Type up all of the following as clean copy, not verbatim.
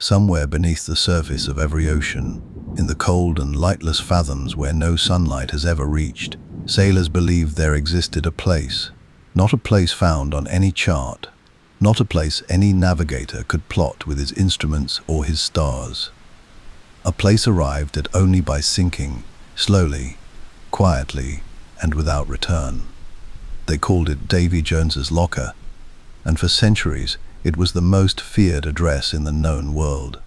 Somewhere beneath the surface of every ocean, in the cold and lightless fathoms where no sunlight has ever reached, sailors believed there existed a place. Not a place found on any chart, not a place any navigator could plot with his instruments or his stars. A place arrived at only by sinking, slowly, quietly, and without return. They called it Davy Jones's Locker, and for centuries it was the most feared address in the known world.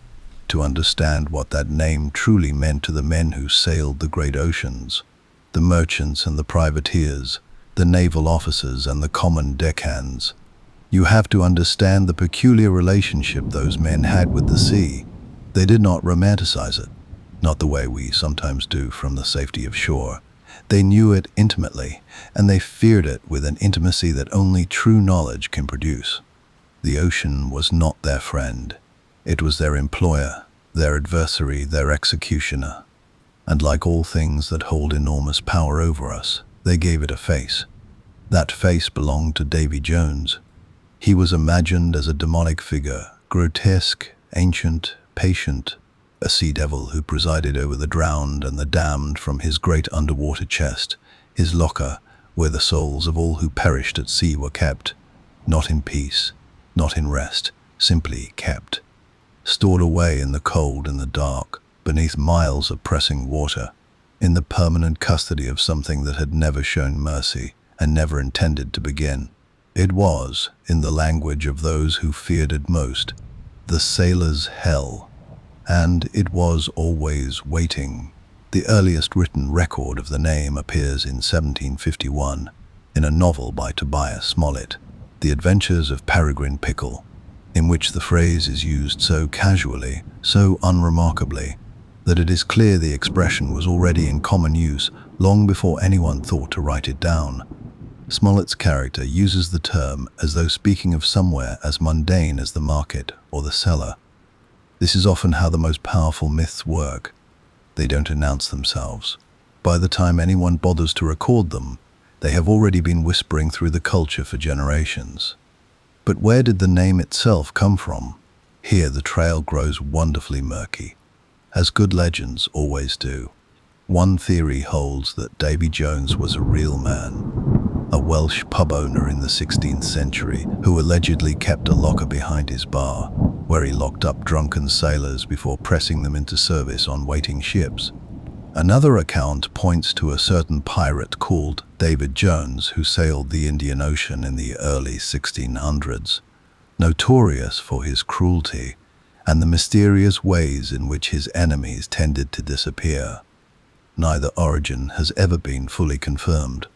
To understand what that name truly meant to the men who sailed the great oceans, the merchants and the privateers, the naval officers and the common deckhands, you have to understand the peculiar relationship those men had with the sea. They did not romanticize it, not the way we sometimes do from the safety of shore. They knew it intimately, and they feared it with an intimacy that only true knowledge can produce. The ocean was not their friend. It was their employer, their adversary, their executioner. And like all things that hold enormous power over us, they gave it a face. That face belonged to Davy Jones. He was imagined as a demonic figure, grotesque, ancient, patient, a sea devil who presided over the drowned and the damned from his great underwater chest, his locker, where the souls of all who perished at sea were kept, not in peace, not in rest, simply kept, stored away in the cold and the dark, beneath miles of pressing water, in the permanent custody of something that had never shown mercy and never intended to begin. It was, in the language of those who feared it most, the sailor's hell, and it was always waiting. The earliest written record of the name appears in 1751 in a novel by Tobias Smollett, The Adventures of Peregrine Pickle, in which the phrase is used so casually, so unremarkably, that it is clear the expression was already in common use long before anyone thought to write it down. Smollett's character uses the term as though speaking of somewhere as mundane as the market or the cellar. This is often how the most powerful myths work. They don't announce themselves. By the time anyone bothers to record them, they have already been whispering through the culture for generations. But where did the name itself come from? Here the trail grows wonderfully murky, as good legends always do. One theory holds that Davy Jones was a real man, a Welsh pub owner in the 16th century who allegedly kept a locker behind his bar, where he locked up drunken sailors before pressing them into service on waiting ships. Another account points to a certain pirate called David Jones who sailed the Indian Ocean in the early 1600s, notorious for his cruelty and the mysterious ways in which his enemies tended to disappear. Neither origin has ever been fully confirmed,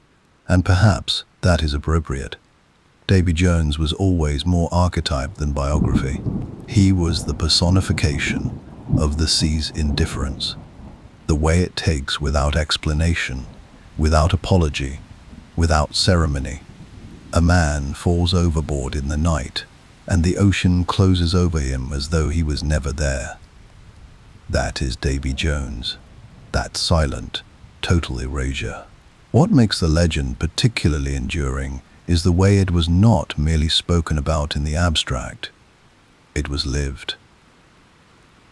and perhaps that is appropriate. Davy Jones was always more archetype than biography. He was the personification of the sea's indifference, the way it takes without explanation, without apology, without ceremony. A man falls overboard in the night, and the ocean closes over him as though he was never there. That is Davy Jones, that silent, total erasure. What makes the legend particularly enduring is the way it was not merely spoken about in the abstract. It was lived.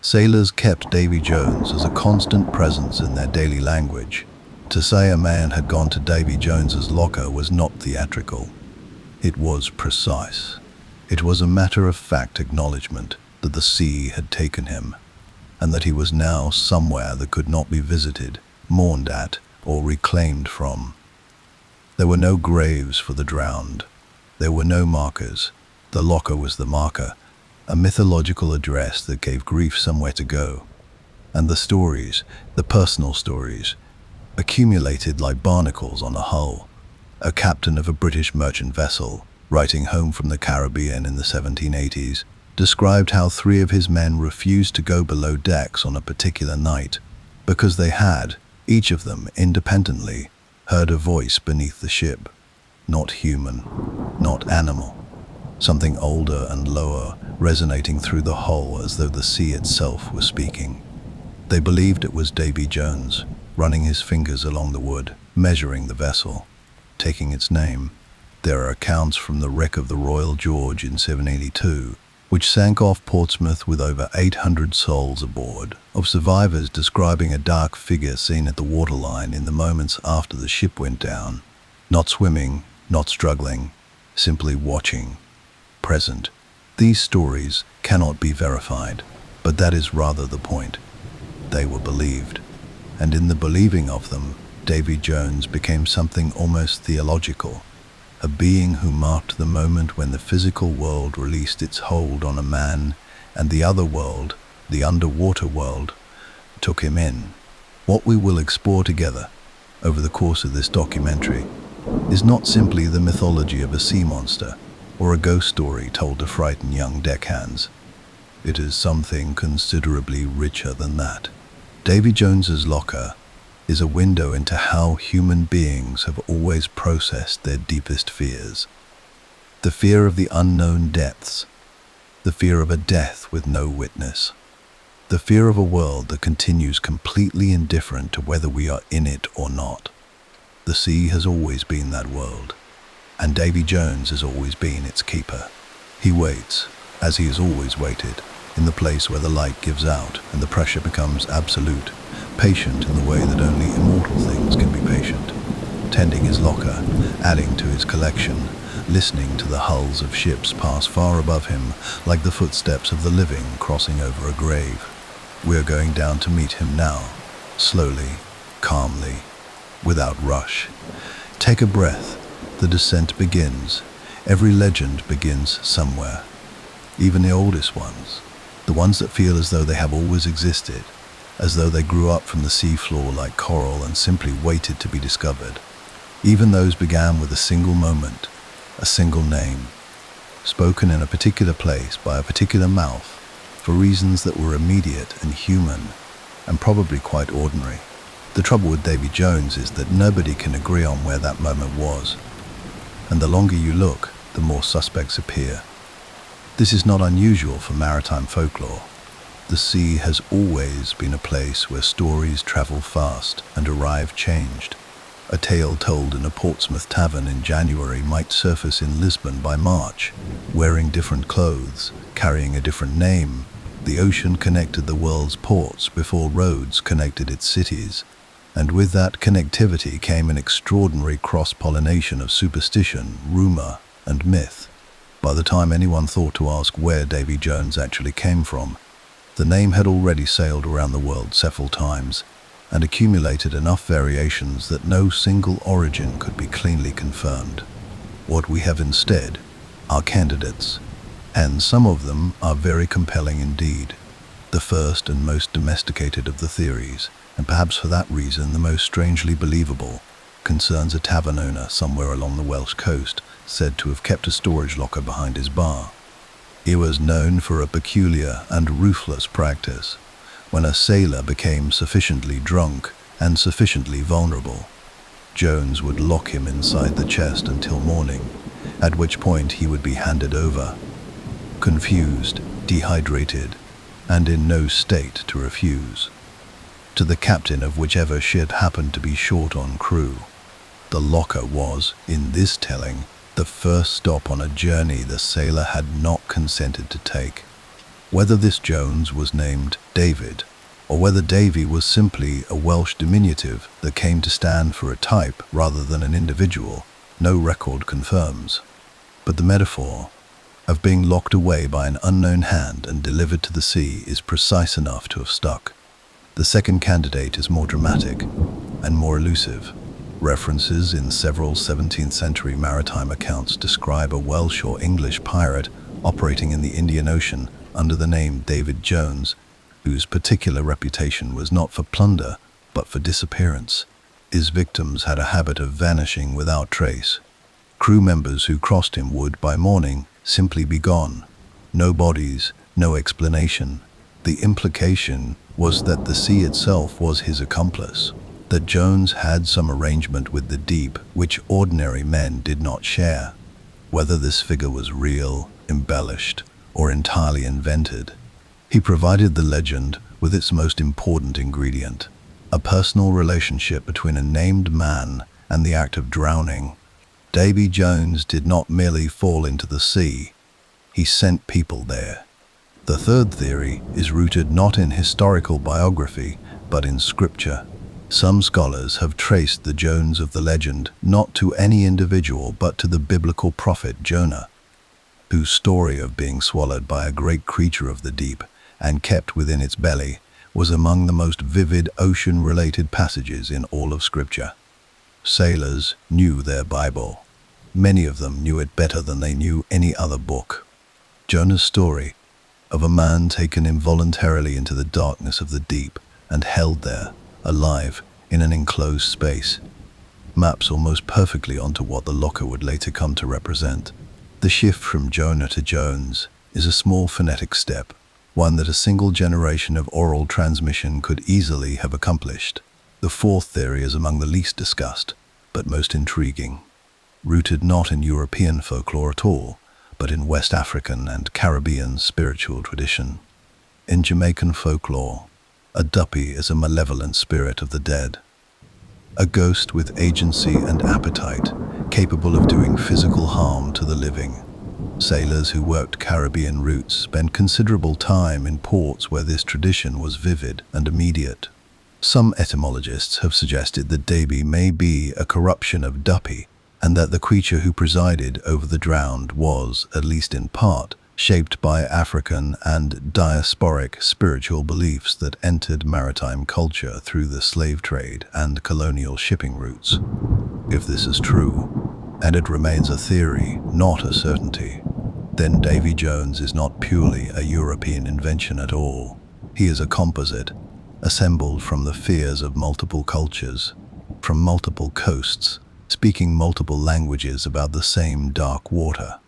Sailors kept Davy Jones as a constant presence in their daily language. To say a man had gone to Davy Jones's locker was not theatrical. It was precise. It was a matter-of-fact acknowledgement that the sea had taken him, and that he was now somewhere that could not be visited, mourned at, or reclaimed from. There were no graves for the drowned. There were no markers. The locker was the marker, a mythological address that gave grief somewhere to go. And the stories, the personal stories, accumulated like barnacles on a hull. A captain of a British merchant vessel, writing home from the Caribbean in the 1780s, described how 3 of his men refused to go below decks on a particular night because they had, each of them independently, heard a voice beneath the ship, not human, not animal, something older and lower, resonating through the hull as though the sea itself was speaking. They believed it was Davy Jones, running his fingers along the wood, measuring the vessel, taking its name. There are accounts from the wreck of the Royal George in 1782 which sank off Portsmouth with over 800 souls aboard, of survivors describing a dark figure seen at the waterline in the moments after the ship went down. Not swimming, not struggling, simply watching, present. These stories cannot be verified, but that is rather the point. They were believed, and in the believing of them, Davy Jones became something almost theological, a being who marked the moment when the physical world released its hold on a man and the other world, the underwater world, took him in. What we will explore together over the course of this documentary is not simply the mythology of a sea monster or a ghost story told to frighten young deckhands. It is something considerably richer than that. Davy Jones's Locker is a window into how human beings have always processed their deepest fears. The fear of the unknown depths, the fear of a death with no witness, the fear of a world that continues completely indifferent to whether we are in it or not. The sea has always been that world, and Davy Jones has always been its keeper. He waits, as he has always waited, in the place where the light gives out and the pressure becomes absolute, patient in the way that only immortal things can be patient, tending his locker, adding to his collection, listening to the hulls of ships pass far above him like the footsteps of the living crossing over a grave. We are going down to meet him now, slowly, calmly, without rush. Take a breath. The descent begins. Every legend begins somewhere. Even the oldest ones, the ones that feel as though they have always existed, as though they grew up from the seafloor like coral and simply waited to be discovered. Even those began with a single moment, a single name, spoken in a particular place by a particular mouth, for reasons that were immediate and human, and probably quite ordinary. The trouble with Davy Jones is that nobody can agree on where that moment was, and the longer you look, the more suspects appear. This is not unusual for maritime folklore. The sea has always been a place where stories travel fast and arrive changed. A tale told in a Portsmouth tavern in January might surface in Lisbon by March, wearing different clothes, carrying a different name. The ocean connected the world's ports before roads connected its cities, and with that connectivity came an extraordinary cross-pollination of superstition, rumor, and myth. By the time anyone thought to ask where Davy Jones actually came from, the name had already sailed around the world several times and accumulated enough variations that no single origin could be cleanly confirmed. What we have instead are candidates, and some of them are very compelling indeed. The first and most domesticated of the theories, and perhaps for that reason the most strangely believable, concerns a tavern owner somewhere along the Welsh coast said to have kept a storage locker behind his bar. He was known for a peculiar and ruthless practice. When a sailor became sufficiently drunk and sufficiently vulnerable, Jones would lock him inside the chest until morning, at which point he would be handed over, confused, dehydrated, and in no state to refuse, to the captain of whichever ship happened to be short on crew. The locker was, in this telling, the first stop on a journey the sailor had not consented to take. Whether this Jones was named David, or whether Davy was simply a Welsh diminutive that came to stand for a type rather than an individual, no record confirms. But the metaphor of being locked away by an unknown hand and delivered to the sea is precise enough to have stuck. The second candidate is more dramatic and more elusive. References in several 17th century maritime accounts describe a Welsh or English pirate operating in the Indian Ocean under the name David Jones, whose particular reputation was not for plunder but for disappearance. His victims had a habit of vanishing without trace. Crew members who crossed him would, by morning, simply be gone. No bodies, no explanation. The implication was that the sea itself was his accomplice, that Jones had some arrangement with the deep which ordinary men did not share. Whether this figure was real, embellished, or entirely invented, he provided the legend with its most important ingredient, a personal relationship between a named man and the act of drowning. Davy Jones did not merely fall into the sea. He sent people there. The third theory is rooted not in historical biography, but in scripture. Some scholars have traced the Jones of the legend not to any individual but to the biblical prophet Jonah, whose story of being swallowed by a great creature of the deep and kept within its belly was among the most vivid ocean-related passages in all of Scripture. Sailors knew their Bible. Many of them knew it better than they knew any other book. Jonah's story, of a man taken involuntarily into the darkness of the deep and held there, alive, in an enclosed space, maps almost perfectly onto what the locker would later come to represent. The shift from Jonah to Jones is a small phonetic step, one that a single generation of oral transmission could easily have accomplished. The fourth theory is among the least discussed, but most intriguing. Rooted not in European folklore at all, but in West African and Caribbean spiritual tradition. In Jamaican folklore, a duppy is a malevolent spirit of the dead, a ghost with agency and appetite, capable of doing physical harm to the living. Sailors who worked Caribbean routes spent considerable time in ports where this tradition was vivid and immediate. Some etymologists have suggested that Davy may be a corruption of duppy, and that the creature who presided over the drowned was, at least in part, shaped by African and diasporic spiritual beliefs that entered maritime culture through the slave trade and colonial shipping routes. If this is true, and it remains a theory, not a certainty, then Davy Jones is not purely a European invention at all. He is a composite, assembled from the fears of multiple cultures, from multiple coasts, speaking multiple languages about the same dark water.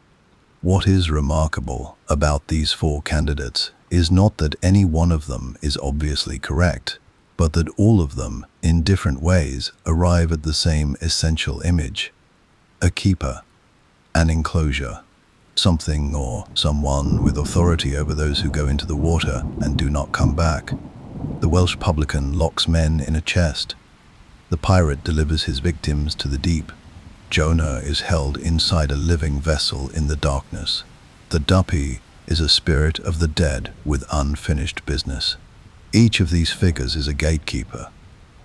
What is remarkable about these four candidates is not that any one of them is obviously correct, but that all of them, in different ways, arrive at the same essential image: a keeper, an enclosure, something or someone with authority over those who go into the water and do not come back. The Welsh publican locks men in a chest. The pirate delivers his victims to the deep. Jonah is held inside a living vessel in the darkness. The duppy is a spirit of the dead with unfinished business. Each of these figures is a gatekeeper,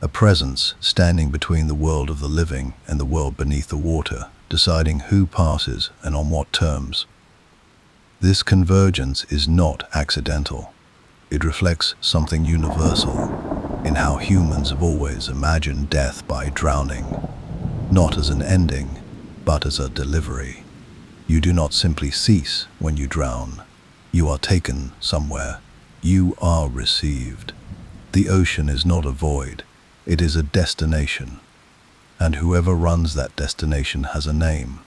a presence standing between the world of the living and the world beneath the water, deciding who passes and on what terms. This convergence is not accidental. It reflects something universal in how humans have always imagined death by drowning, not as an ending, but as a delivery. You do not simply cease when you drown. You are taken somewhere. You are received. The ocean is not a void. It is a destination. And whoever runs that destination has a name.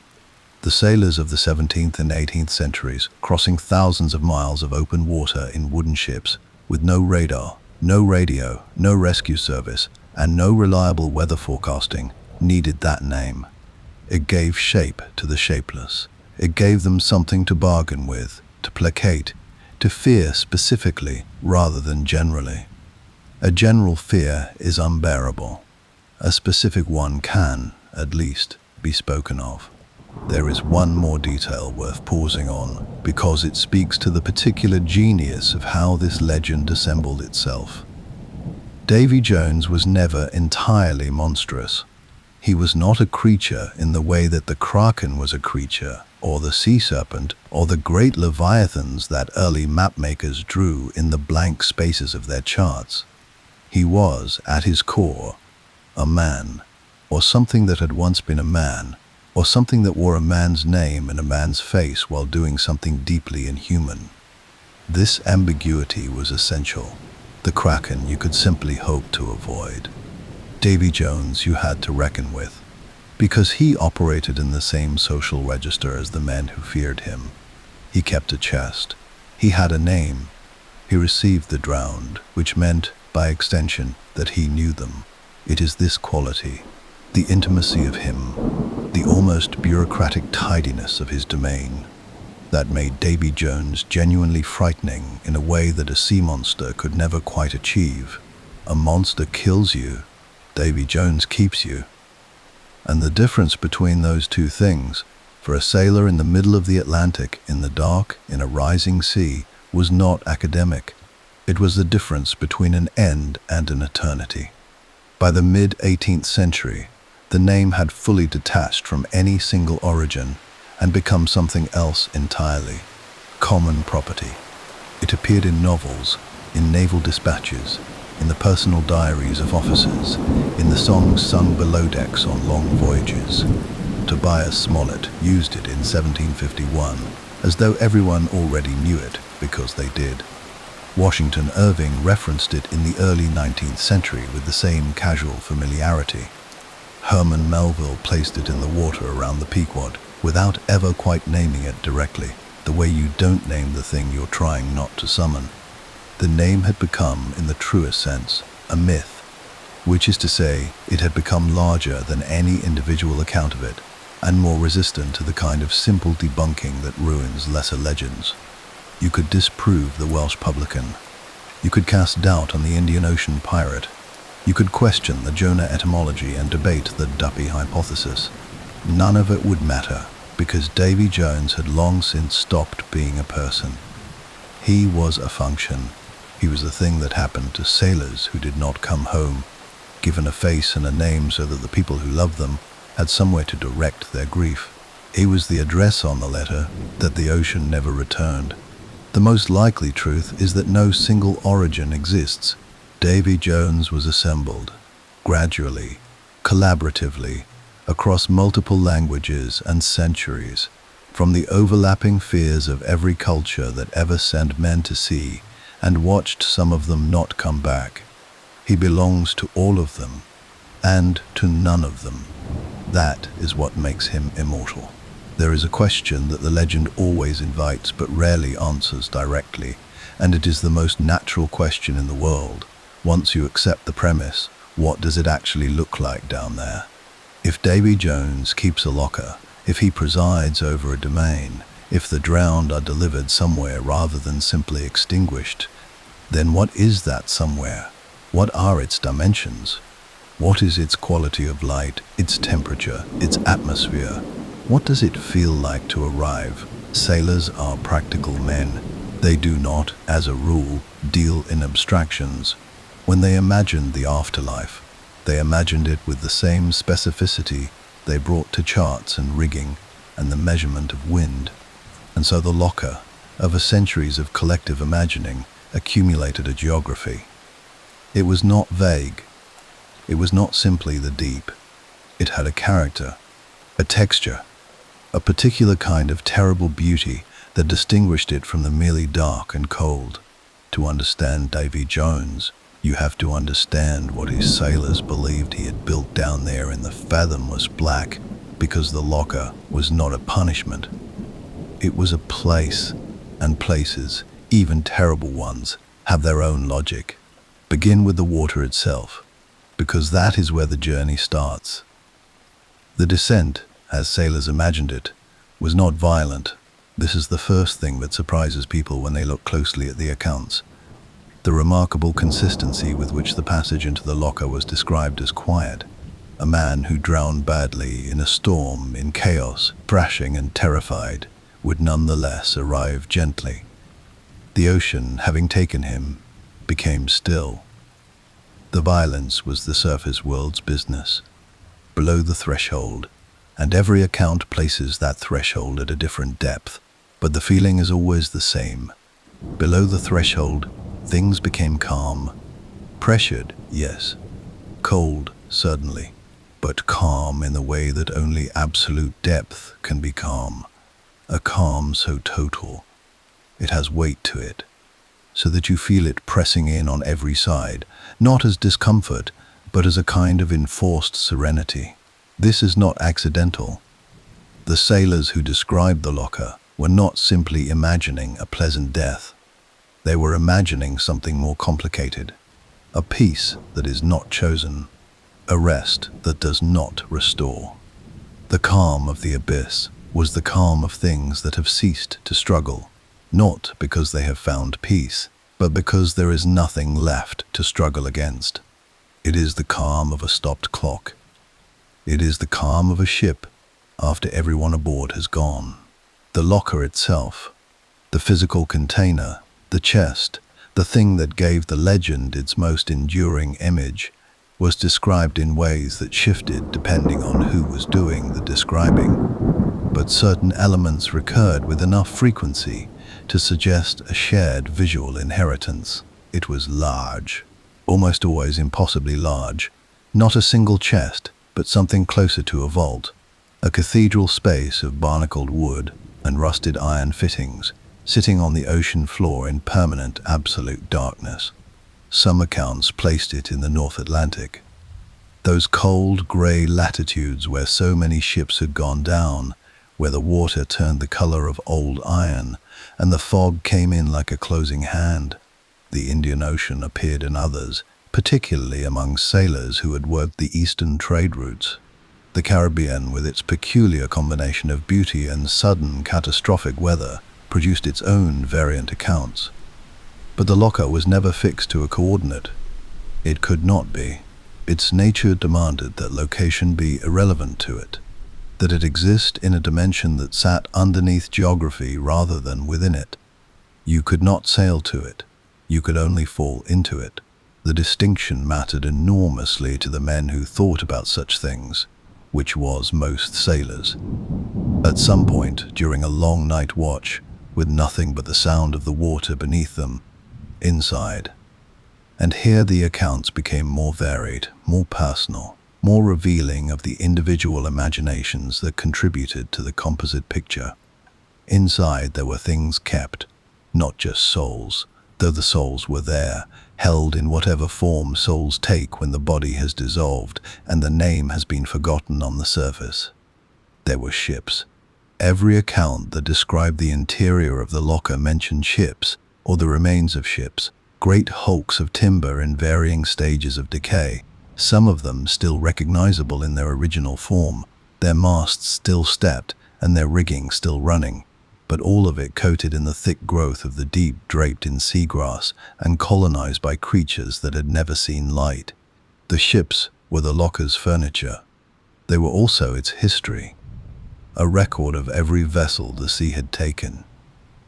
The sailors of the 17th and 18th centuries, crossing thousands of miles of open water in wooden ships, with no radar, no radio, no rescue service, and no reliable weather forecasting, needed that name. It gave shape to the shapeless. It gave them something to bargain with, to placate, to fear specifically rather than generally. A general fear is unbearable. A specific one can, at least, be spoken of. There is one more detail worth pausing on, because it speaks to the particular genius of how this legend assembled itself. Davy Jones was never entirely monstrous. He was not a creature in the way that the kraken was a creature, or the sea serpent, or the great leviathans that early mapmakers drew in the blank spaces of their charts. He was, at his core, a man, or something that had once been a man, or something that wore a man's name and a man's face while doing something deeply inhuman. This ambiguity was essential. The kraken you could simply hope to avoid. Davy Jones you had to reckon with, because he operated in the same social register as the men who feared him. He kept a chest. He had a name. He received the drowned, which meant, by extension, that he knew them. It is this quality, the intimacy of him, the almost bureaucratic tidiness of his domain, that made Davy Jones genuinely frightening in a way that a sea monster could never quite achieve. A monster kills you, Davy Jones keeps you. And the difference between those two things, For a sailor in the middle of the Atlantic, in the dark, in a rising sea, was not academic. It was the difference between an end and an eternity. By the mid-18th century, the name had fully detached from any single origin and become something else entirely, common property. It appeared in novels, in naval dispatches, in the personal diaries of officers, in the songs sung below decks on long voyages. Tobias Smollett used it in 1751, as though everyone already knew it because they did. Washington Irving referenced it in the early 19th century with the same casual familiarity. Herman Melville placed it in the water around the Pequod, without ever quite naming it directly, the way you don't name the thing you're trying not to summon. The name had become, in the truest sense, a myth, which is to say, it had become larger than any individual account of it, and more resistant to the kind of simple debunking that ruins lesser legends. You could disprove the Welsh publican. You could cast doubt on the Indian Ocean pirate. You could question the Jonah etymology and debate the Duppy hypothesis. None of it would matter, because Davy Jones had long since stopped being a person. He was a function. He was the thing that happened to sailors who did not come home, given a face and a name so that the people who loved them had somewhere to direct their grief. He was the address on the letter that the ocean never returned. The most likely truth is that no single origin exists. Davy Jones was assembled, gradually, collaboratively, across multiple languages and centuries, from the overlapping fears of every culture that ever sent men to sea and watched some of them not come back. He belongs to all of them, and to none of them. That is what makes him immortal. There is a question that the legend always invites but rarely answers directly, and it is the most natural question in the world. Once you accept the premise, what does it actually look like down there? If Davy Jones keeps a locker, if he presides over a domain, if the drowned are delivered somewhere rather than simply extinguished, then what is that somewhere? What are its dimensions? What is its quality of light, its temperature, its atmosphere? What does it feel like to arrive? Sailors are practical men. They do not, as a rule, deal in abstractions. When they imagined the afterlife, they imagined it with the same specificity they brought to charts and rigging and the measurement of wind. And so the locker, over centuries of collective imagining, accumulated a geography. It was not vague. It was not simply the deep. It had a character, a texture, a particular kind of terrible beauty that distinguished it from the merely dark and cold. To understand Davy Jones, you have to understand what his sailors believed he had built down there in the fathomless black, because the locker was not a punishment. It was a place, and places, even terrible ones, have their own logic. Begin with the water itself, because that is where the journey starts. The descent, as sailors imagined it, was not violent. This is the first thing that surprises people when they look closely at the accounts. The remarkable consistency with which the passage into the locker was described as quiet. A man who drowned badly in a storm, in chaos, thrashing and terrified, would nonetheless arrive gently. The ocean, having taken him, became still. The violence was the surface world's business, below the threshold, and every account places that threshold at a different depth, but the feeling is always the same. Below the threshold, things became calm. Pressured, yes. Cold, certainly, but calm in the way that only absolute depth can be calm. A calm so total. It has weight to it, so that you feel it pressing in on every side, not as discomfort, but as a kind of enforced serenity. This is not accidental. The sailors who described the locker were not simply imagining a pleasant death. They were imagining something more complicated, a peace that is not chosen, a rest that does not restore. The calm of the abyss was the calm of things that have ceased to struggle, not because they have found peace, but because there is nothing left to struggle against. It is the calm of a stopped clock. It is the calm of a ship after everyone aboard has gone. The locker itself, the physical container, the chest, the thing that gave the legend its most enduring image, was described in ways that shifted depending on who was doing the describing. But certain elements recurred with enough frequency to suggest a shared visual inheritance. It was large, almost always impossibly large, not a single chest, but something closer to a vault, a cathedral space of barnacled wood and rusted iron fittings, sitting on the ocean floor in permanent absolute darkness. Some accounts placed it in the North Atlantic, those cold, grey latitudes where so many ships had gone down, where the water turned the color of old iron and the fog came in like a closing hand. The Indian Ocean appeared in others, particularly among sailors who had worked the eastern trade routes. The Caribbean, with its peculiar combination of beauty and sudden catastrophic weather, produced its own variant accounts. But the locker was never fixed to a coordinate. It could not be. Its nature demanded that location be irrelevant to it, that it exist in a dimension that sat underneath geography rather than within it. You could not sail to it. You could only fall into it. The distinction mattered enormously to the men who thought about such things, which was most sailors. At some point during a long night watch, with nothing but the sound of the water beneath them, inside. And here the accounts became more varied, more personal, more revealing of the individual imaginations that contributed to the composite picture. Inside there were things kept, not just souls, though the souls were there, held in whatever form souls take when the body has dissolved and the name has been forgotten on the surface. There were ships. Every account that described the interior of the locker mentioned ships, or the remains of ships, great hulks of timber in varying stages of decay, some of them still recognizable in their original form, their masts still stepped and their rigging still running, but all of it coated in the thick growth of the deep, draped in seagrass and colonized by creatures that had never seen light. The ships were the locker's furniture. They were also its history, a record of every vessel the sea had taken,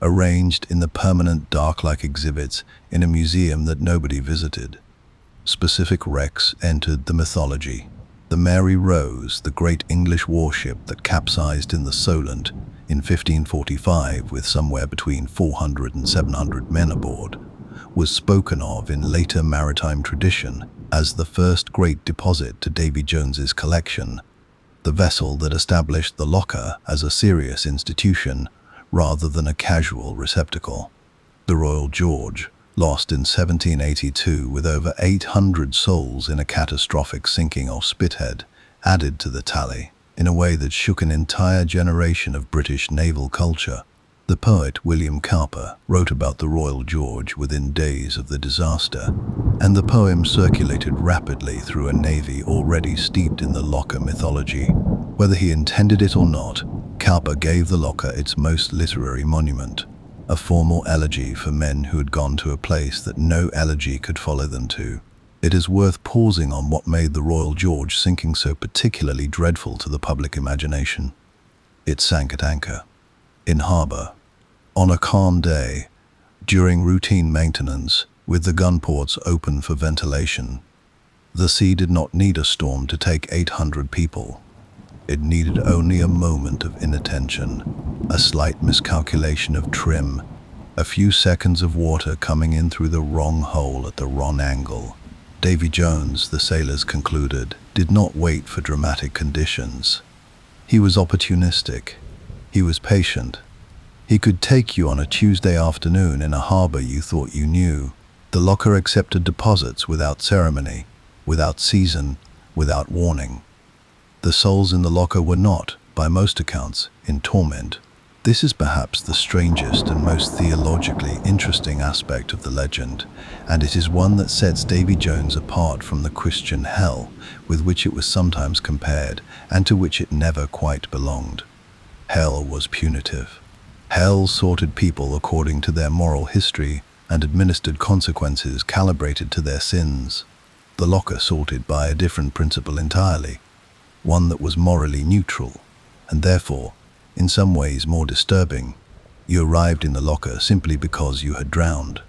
arranged in the permanent dark-like exhibits in a museum that nobody visited. Specific wrecks entered the mythology. The Mary Rose, the great English warship that capsized in the Solent in 1545 with somewhere between 400 and 700 men aboard, was spoken of in later maritime tradition as the first great deposit to Davy Jones's collection, the vessel that established the locker as a serious institution rather than a casual receptacle. The Royal George, lost in 1782 with over 800 souls in a catastrophic sinking off Spithead, added to the tally in a way that shook an entire generation of British naval culture. The poet William Cowper wrote about the Royal George within days of the disaster, and the poem circulated rapidly through a navy already steeped in the locker mythology. Whether he intended it or not, Cowper gave the locker its most literary monument, a formal elegy for men who had gone to a place that no elegy could follow them to. It is worth pausing on what made the Royal George sinking so particularly dreadful to the public imagination. It sank at anchor, in harbour, on a calm day, during routine maintenance, with the gun ports open for ventilation. The sea did not need a storm to take 800 people. It needed only a moment of inattention, a slight miscalculation of trim, a few seconds of water coming in through the wrong hole at the wrong angle. Davy Jones, the sailors concluded, did not wait for dramatic conditions. He was opportunistic. He was patient. He could take you on a Tuesday afternoon in a harbour you thought you knew. The locker accepted deposits without ceremony, without season, without warning. The souls in the locker were not, by most accounts, in torment. This is perhaps the strangest and most theologically interesting aspect of the legend, and it is one that sets Davy Jones apart from the Christian hell with which it was sometimes compared and to which it never quite belonged. Hell was punitive. Hell sorted people according to their moral history and administered consequences calibrated to their sins. The locker sorted by a different principle entirely, one that was morally neutral. and therefore, in some ways more disturbing. You arrived in the locker simply because you had drowned.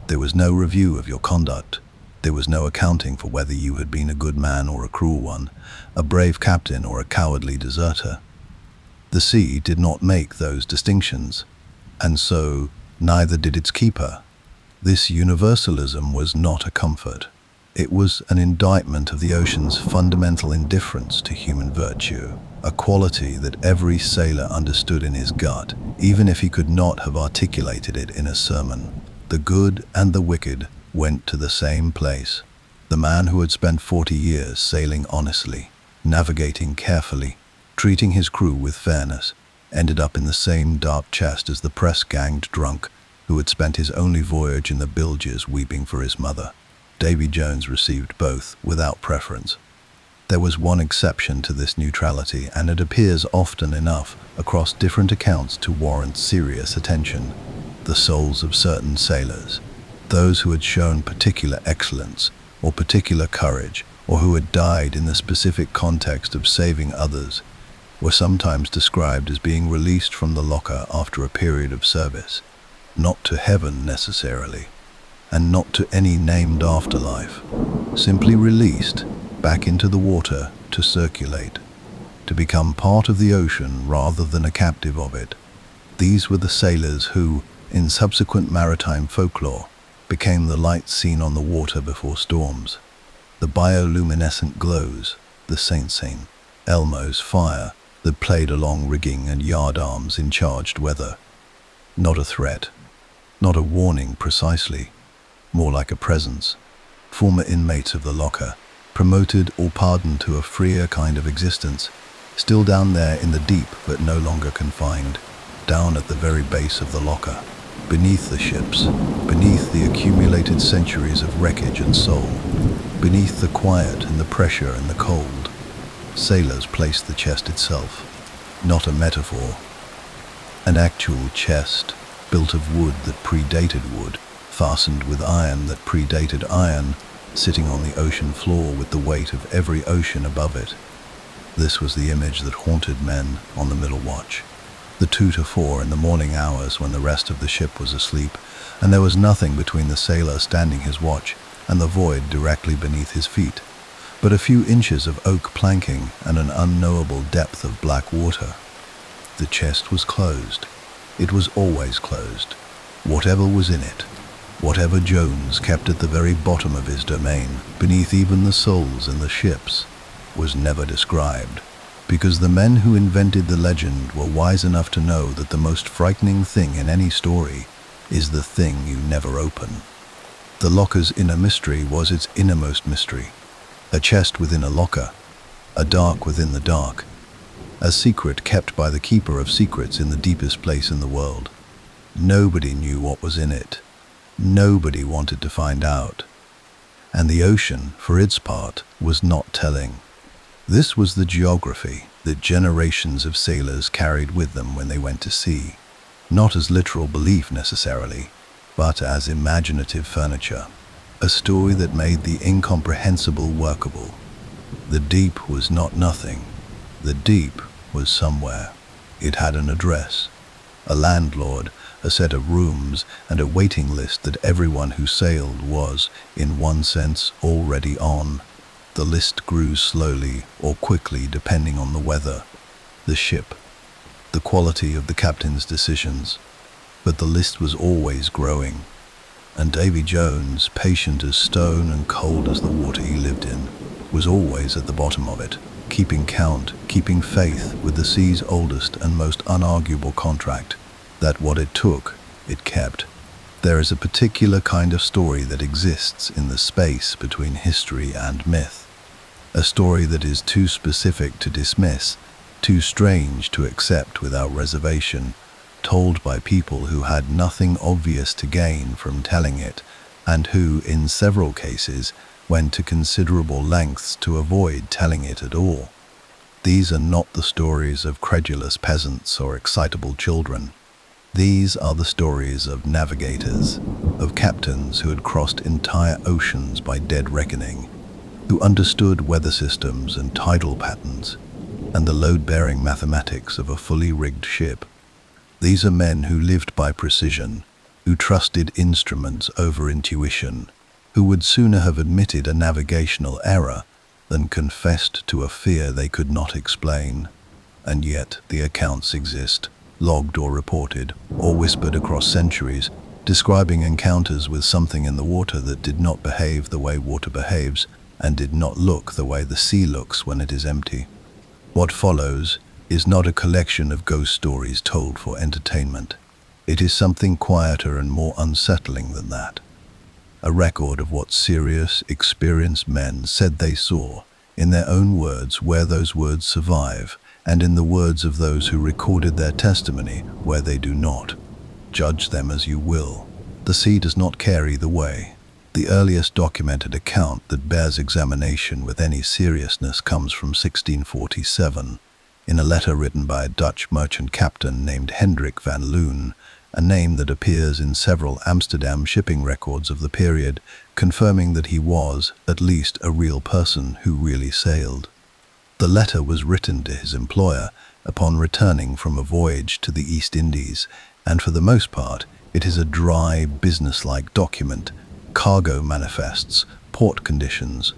There was no review of your conduct. There was no accounting for whether you had been a good man or a cruel one, a brave captain or a cowardly deserter. The sea did not make those distinctions, and so neither did its keeper. This universalism was not a comfort. It was an indictment of the ocean's fundamental indifference to human virtue, a quality that every sailor understood in his gut, even if he could not have articulated it in a sermon. The good and the wicked went to the same place. The man who had spent 40 years sailing honestly, navigating carefully, treating his crew with fairness, ended up in the same dark chest as the press-ganged drunk who had spent his only voyage in the bilges weeping for his mother. Davy Jones received both without preference. There was one exception to this neutrality, and it appears often enough across different accounts to warrant serious attention: the souls of certain sailors. Those who had shown particular excellence or particular courage, or who had died in the specific context of saving others, were sometimes described as being released from the locker after a period of service, not to heaven necessarily, and not to any named afterlife, simply released back into the water to circulate, to become part of the ocean rather than a captive of it. These were the sailors who, in subsequent maritime folklore, became the lights seen on the water before storms, the bioluminescent glows, the Saint Elmo's fire that played along rigging and yardarms in charged weather. Not a threat, not a warning precisely, more like a presence. Former inmates of the locker, promoted or pardoned to a freer kind of existence, still down there in the deep but no longer confined, down at the very base of the locker, beneath the ships, beneath the accumulated centuries of wreckage and soul, beneath the quiet and the pressure and the cold. Sailors placed the chest itself, not a metaphor, an actual chest, built of wood that predated wood, fastened with iron that predated iron, sitting on the ocean floor with the weight of every ocean above it. This was the image that haunted men on the middle watch, the 2 to 4 in the morning hours when the rest of the ship was asleep, and there was nothing between the sailor standing his watch and the void directly beneath his feet, but a few inches of oak planking and an unknowable depth of black water. The chest was closed. It was always closed. Whatever was in it, whatever Jones kept at the very bottom of his domain, beneath even the souls in the ships, was never described, because the men who invented the legend were wise enough to know that the most frightening thing in any story is the thing you never open. The locker's inner mystery was its innermost mystery, a chest within a locker, a dark within the dark, a secret kept by the keeper of secrets in the deepest place in the world. Nobody knew what was in it. Nobody wanted to find out. And the ocean, for its part, was not telling. This was the geography that generations of sailors carried with them when they went to sea, not as literal belief necessarily, but as imaginative furniture, a story that made the incomprehensible workable. The deep was not nothing. The deep was somewhere. It had an address, a landlord, a set of rooms, and a waiting list that everyone who sailed was, in one sense, already on. The list grew slowly or quickly depending on the weather, the ship, the quality of the captain's decisions, but the list was always growing. And Davy Jones, patient as stone and cold as the water he lived in, was always at the bottom of it, keeping count, keeping faith with the sea's oldest and most unarguable contract, that what it took, it kept. There is a particular kind of story that exists in the space between history and myth, a story that is too specific to dismiss, too strange to accept without reservation, told by people who had nothing obvious to gain from telling it, and who, in several cases, went to considerable lengths to avoid telling it at all. These are not the stories of credulous peasants or excitable children. These are the stories of navigators, of captains who had crossed entire oceans by dead reckoning, who understood weather systems and tidal patterns, and the load-bearing mathematics of a fully rigged ship. These are men who lived by precision, who trusted instruments over intuition, who would sooner have admitted a navigational error than confessed to a fear they could not explain. And yet the accounts exist, logged or reported, or whispered across centuries, describing encounters with something in the water that did not behave the way water behaves, and did not look the way the sea looks when it is empty. What follows is not a collection of ghost stories told for entertainment. It is something quieter and more unsettling than that. A record of what serious, experienced men said they saw, in their own words where those words survive, and in the words of those who recorded their testimony where they do not. Judge them as you will. The sea does not care either way. The earliest documented account that bears examination with any seriousness comes from 1647, in a letter written by a Dutch merchant captain named Hendrik van Loon, a name that appears in several Amsterdam shipping records of the period, confirming that he was, at least, a real person who really sailed. The letter was written to his employer upon returning from a voyage to the East Indies, and for the most part, it is a dry, businesslike document: cargo manifests, port conditions,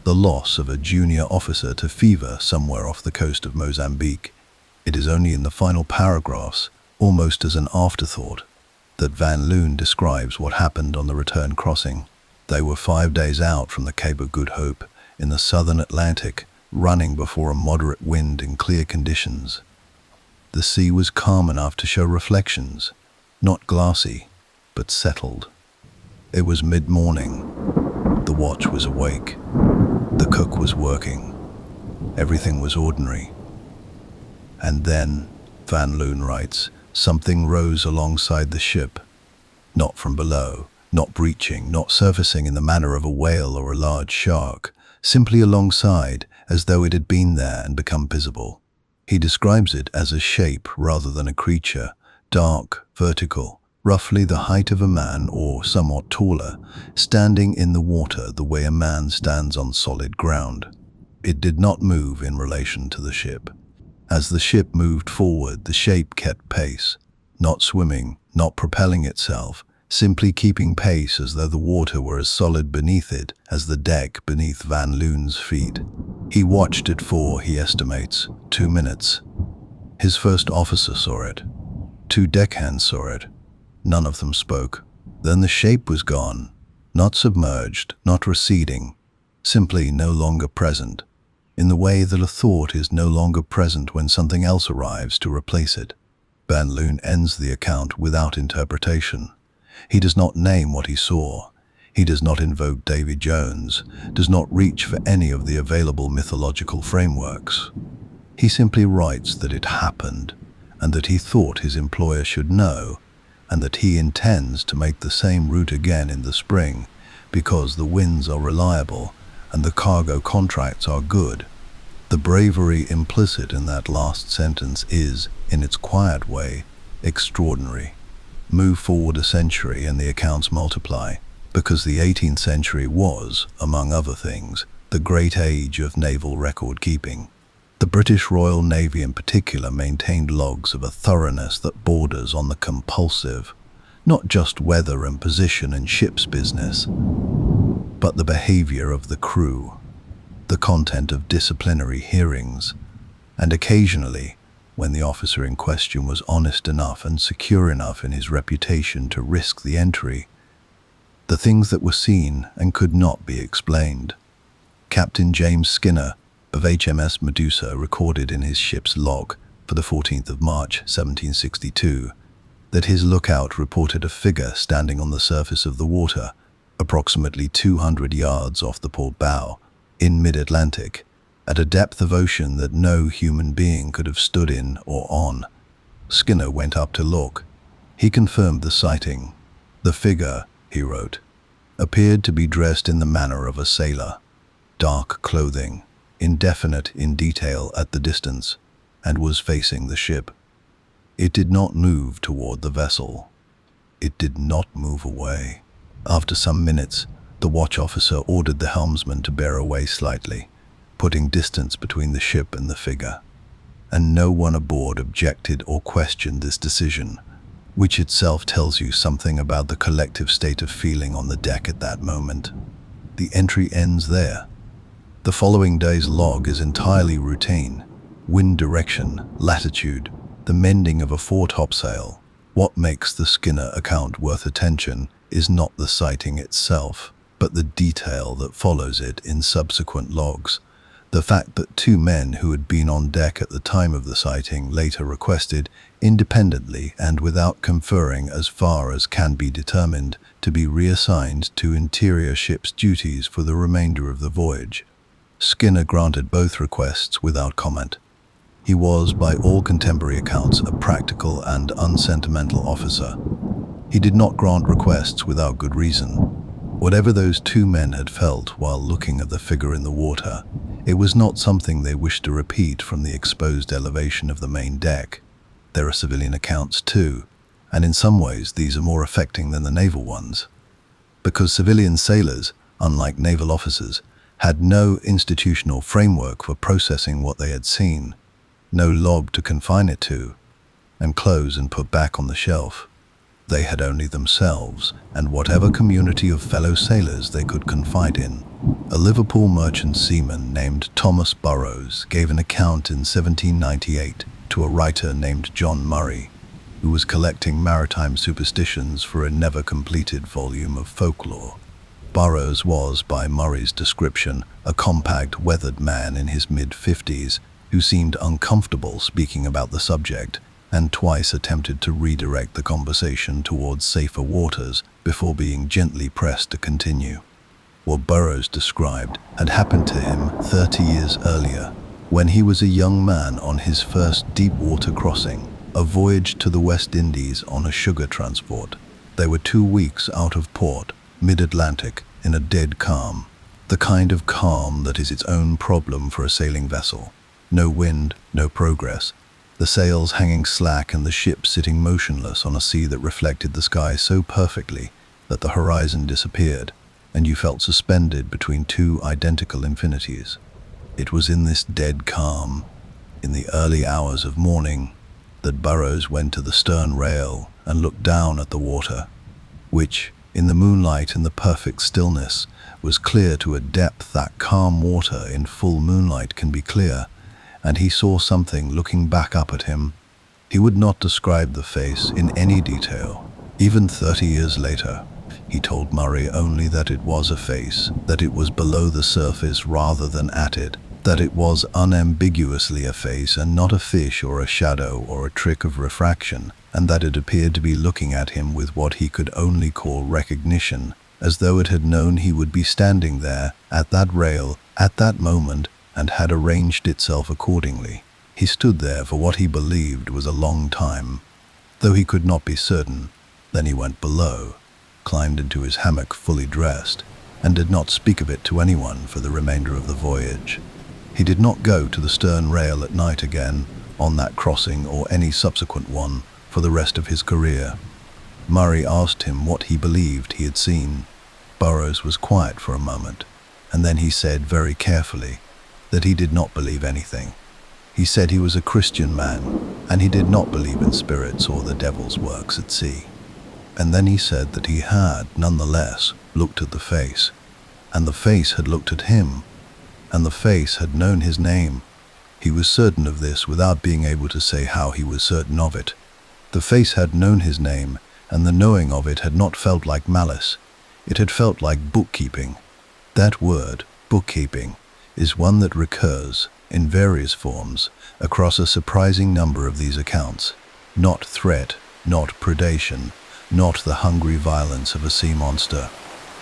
the loss of a junior officer to fever somewhere off the coast of Mozambique. It is only in the final paragraphs, almost as an afterthought, that Van Loon describes what happened on the return crossing. They were 5 days out from the Cape of Good Hope, in the southern Atlantic, running before a moderate wind in clear conditions. The sea was calm enough to show reflections, not glassy, but settled. It was mid-morning. The watch was awake. The cook was working. Everything was ordinary. And then, Van Loon writes, something rose alongside the ship. Not from below, not breaching, not surfacing in the manner of a whale or a large shark, simply alongside, as though it had been there and become visible. He describes it as a shape rather than a creature, dark, vertical, roughly the height of a man or somewhat taller, standing in the water the way a man stands on solid ground. It did not move in relation to the ship. As the ship moved forward, the shape kept pace, not swimming, not propelling itself, simply keeping pace as though the water were as solid beneath it as the deck beneath Van Loon's feet. He watched it for, he estimates, 2 minutes. His first officer saw it. 2 deckhands saw it. None of them spoke. Then the shape was gone, not submerged, not receding, simply no longer present, in the way that a thought is no longer present when something else arrives to replace it. Van Loon ends the account without interpretation. He does not name what he saw. He does not invoke Davy Jones, does not reach for any of the available mythological frameworks. He simply writes that it happened, and that he thought his employer should know, and that he intends to make the same route again in the spring, because the winds are reliable and the cargo contracts are good. The bravery implicit in that last sentence is, in its quiet way, extraordinary. Move forward a century and the accounts multiply, because the 18th century was, among other things, the great age of naval record-keeping. The British Royal Navy in particular maintained logs of a thoroughness that borders on the compulsive, not just weather and position and ship's business, but the behavior of the crew, the content of disciplinary hearings, and occasionally, when the officer in question was honest enough and secure enough in his reputation to risk the entry, the things that were seen and could not be explained. Captain James Skinner of HMS Medusa recorded in his ship's log for the 14th of March 1762 that his lookout reported a figure standing on the surface of the water, approximately 200 yards off the port bow, in mid-Atlantic, at a depth of ocean that no human being could have stood in or on. Skinner went up to look. He confirmed the sighting. The figure, he wrote, appeared to be dressed in the manner of a sailor, dark clothing, indefinite in detail at the distance, and was facing the ship. It did not move toward the vessel. It did not move away. After some minutes, the watch officer ordered the helmsman to bear away slightly, putting distance between the ship and the figure. and no one aboard objected or questioned this decision, which itself tells you something about the collective state of feeling on the deck at that moment. The entry ends there. The following day's log is entirely routine. Wind direction, latitude, the mending of a fore topsail. What makes the Skinner account worth attention is not the sighting itself, but the detail that follows it in subsequent logs. The fact that two men who had been on deck at the time of the sighting later requested, independently and without conferring as far as can be determined, to be reassigned to interior ship's duties for the remainder of the voyage. Skinner granted both requests without comment. He was, by all contemporary accounts, a practical and unsentimental officer. He did not grant requests without good reason. Whatever those two men had felt while looking at the figure in the water, it was not something they wished to repeat from the exposed elevation of the main deck. There are civilian accounts too, and in some ways these are more affecting than the naval ones. Because civilian sailors, unlike naval officers, had no institutional framework for processing what they had seen, no log to confine it to, and close and put back on the shelf. They had only themselves and whatever community of fellow sailors they could confide in. A Liverpool merchant seaman named Thomas Burroughs gave an account in 1798 to a writer named John Murray, who was collecting maritime superstitions for a never-completed volume of folklore. Burroughs was, by Murray's description, a compact, weathered man in his mid-50s who seemed uncomfortable speaking about the subject and twice attempted to redirect the conversation towards safer waters before being gently pressed to continue. What Burroughs described had happened to him 30 years earlier, when he was a young man on his first deep-water crossing, a voyage to the West Indies on a sugar transport. They were 2 weeks out of port, mid-Atlantic, in a dead calm, the kind of calm that is its own problem for a sailing vessel. No wind, no progress, the sails hanging slack and the ship sitting motionless on a sea that reflected the sky so perfectly that the horizon disappeared, and you felt suspended between two identical infinities. It was in this dead calm, in the early hours of morning, that Burroughs went to the stern rail and looked down at the water, which, in the moonlight and the perfect stillness, was clear to a depth that calm water in full moonlight can be clear, and he saw something looking back up at him. He would not describe the face in any detail. Even 30 years later, he told Murray only that it was a face, that it was below the surface rather than at it, that it was unambiguously a face and not a fish or a shadow or a trick of refraction, and that it appeared to be looking at him with what he could only call recognition, as though it had known he would be standing there, at that rail, at that moment, and had arranged itself accordingly. He stood there for what he believed was a long time, though he could not be certain. Then he went below, climbed into his hammock fully dressed, and did not speak of it to anyone for the remainder of the voyage. He did not go to the stern rail at night again, on that crossing or any subsequent one, for the rest of his career. Murray asked him what he believed he had seen. Burroughs was quiet for a moment, and then he said very carefully that he did not believe anything. He said he was a Christian man, and he did not believe in spirits or the devil's works at sea. And then he said that he had, nonetheless, looked at the face, and the face had looked at him, and the face had known his name. He was certain of this without being able to say how he was certain of it. The face had known his name, and the knowing of it had not felt like malice. It had felt like bookkeeping. That word, bookkeeping, is one that recurs, in various forms, across a surprising number of these accounts. Not threat, not predation, not the hungry violence of a sea monster.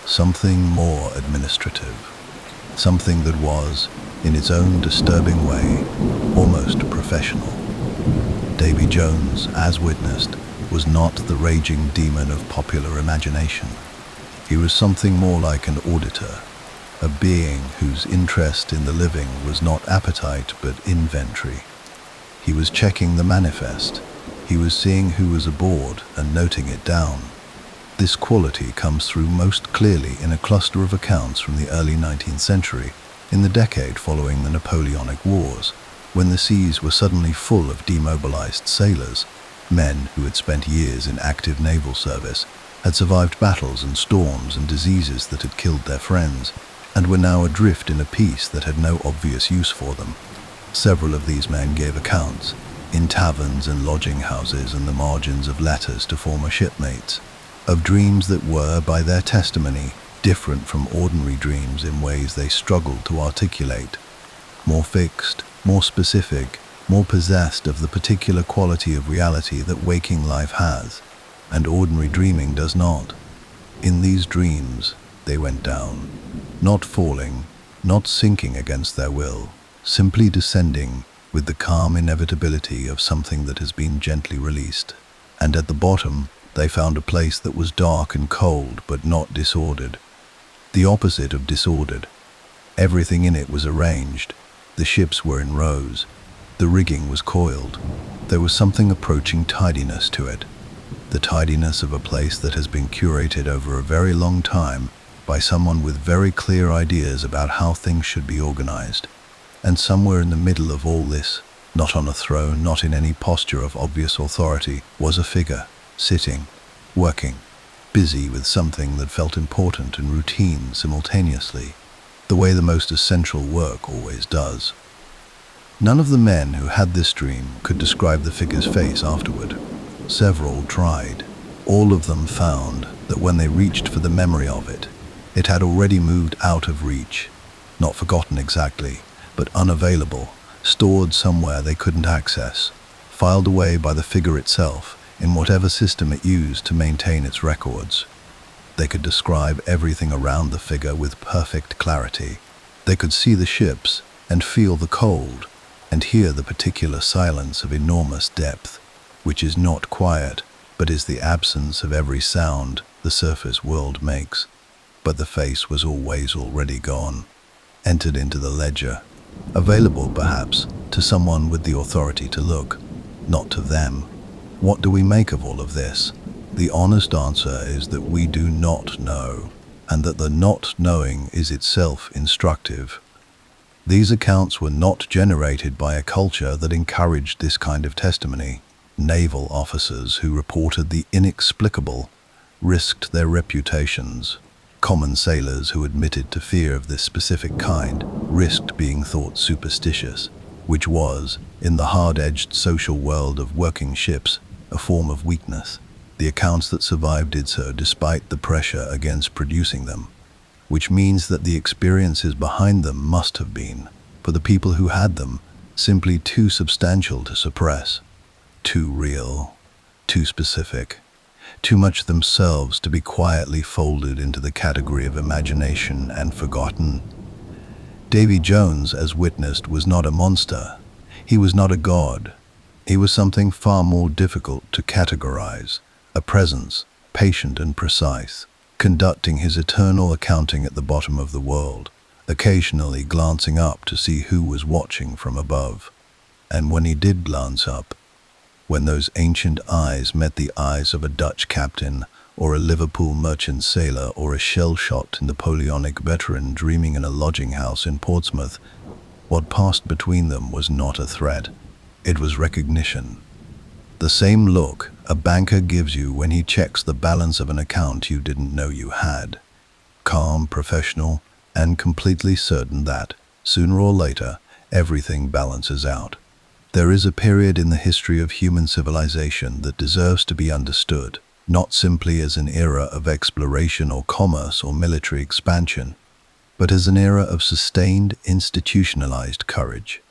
Something more administrative. Something that was, in its own disturbing way, almost professional. Davy Jones, as witnessed, was not the raging demon of popular imagination. He was something more like an auditor, a being whose interest in the living was not appetite but inventory. He was checking the manifest. He was seeing who was aboard and noting it down. This quality comes through most clearly in a cluster of accounts from the early 19th century, in the decade following the Napoleonic Wars. when the seas were suddenly full of demobilized sailors, men who had spent years in active naval service, had survived battles and storms and diseases that had killed their friends, and were now adrift in a peace that had no obvious use for them. Several of these men gave accounts, in taverns and lodging houses and the margins of letters to former shipmates, of dreams that were, by their testimony, different from ordinary dreams in ways they struggled to articulate, more fixed, more specific, more possessed of the particular quality of reality that waking life has, and ordinary dreaming does not. In these dreams, they went down, not falling, not sinking against their will, simply descending with the calm inevitability of something that has been gently released. And at the bottom, they found a place that was dark and cold but not disordered. The opposite of disordered. Everything in it was arranged. The ships were in rows. The rigging was coiled. There was something approaching tidiness to it. The tidiness of a place that has been curated over a very long time by someone with very clear ideas about how things should be organized. And somewhere in the middle of all this, not on a throne, not in any posture of obvious authority, was a figure, sitting, working, busy with something that felt important and routine simultaneously, the way the most essential work always does. None of the men who had this dream could describe the figure's face afterward. Several tried. All of them found that when they reached for the memory of it, it had already moved out of reach, not forgotten exactly, but unavailable, stored somewhere they couldn't access, filed away by the figure itself in whatever system it used to maintain its records. They could describe everything around the figure with perfect clarity. They could see the ships and feel the cold and hear the particular silence of enormous depth, which is not quiet, but is the absence of every sound the surface world makes. But the face was always already gone, entered into the ledger, available perhaps to someone with the authority to look, not to them. What do we make of all of this? The honest answer is that we do not know, and that the not knowing is itself instructive. These accounts were not generated by a culture that encouraged this kind of testimony. Naval officers who reported the inexplicable risked their reputations. Common sailors who admitted to fear of this specific kind risked being thought superstitious, which was, in the hard-edged social world of working ships, a form of weakness. The accounts that survived did so despite the pressure against producing them, which means that the experiences behind them must have been, for the people who had them, simply too substantial to suppress, too real, too specific, too much themselves to be quietly folded into the category of imagination and forgotten. Davy Jones, as witnessed, was not a monster. He was not a god. He was something far more difficult to categorize, a presence, patient and precise, conducting his eternal accounting at the bottom of the world, occasionally glancing up to see who was watching from above. And when he did glance up, when those ancient eyes met the eyes of a Dutch captain, or a Liverpool merchant sailor, or a shell-shocked Napoleonic veteran dreaming in a lodging house in Portsmouth, what passed between them was not a threat. It was recognition. The same look a banker gives you when he checks the balance of an account you didn't know you had. Calm, professional, and completely certain that, sooner or later, everything balances out. There is a period in the history of human civilization that deserves to be understood, not simply as an era of exploration or commerce or military expansion, but as an era of sustained, institutionalized courage.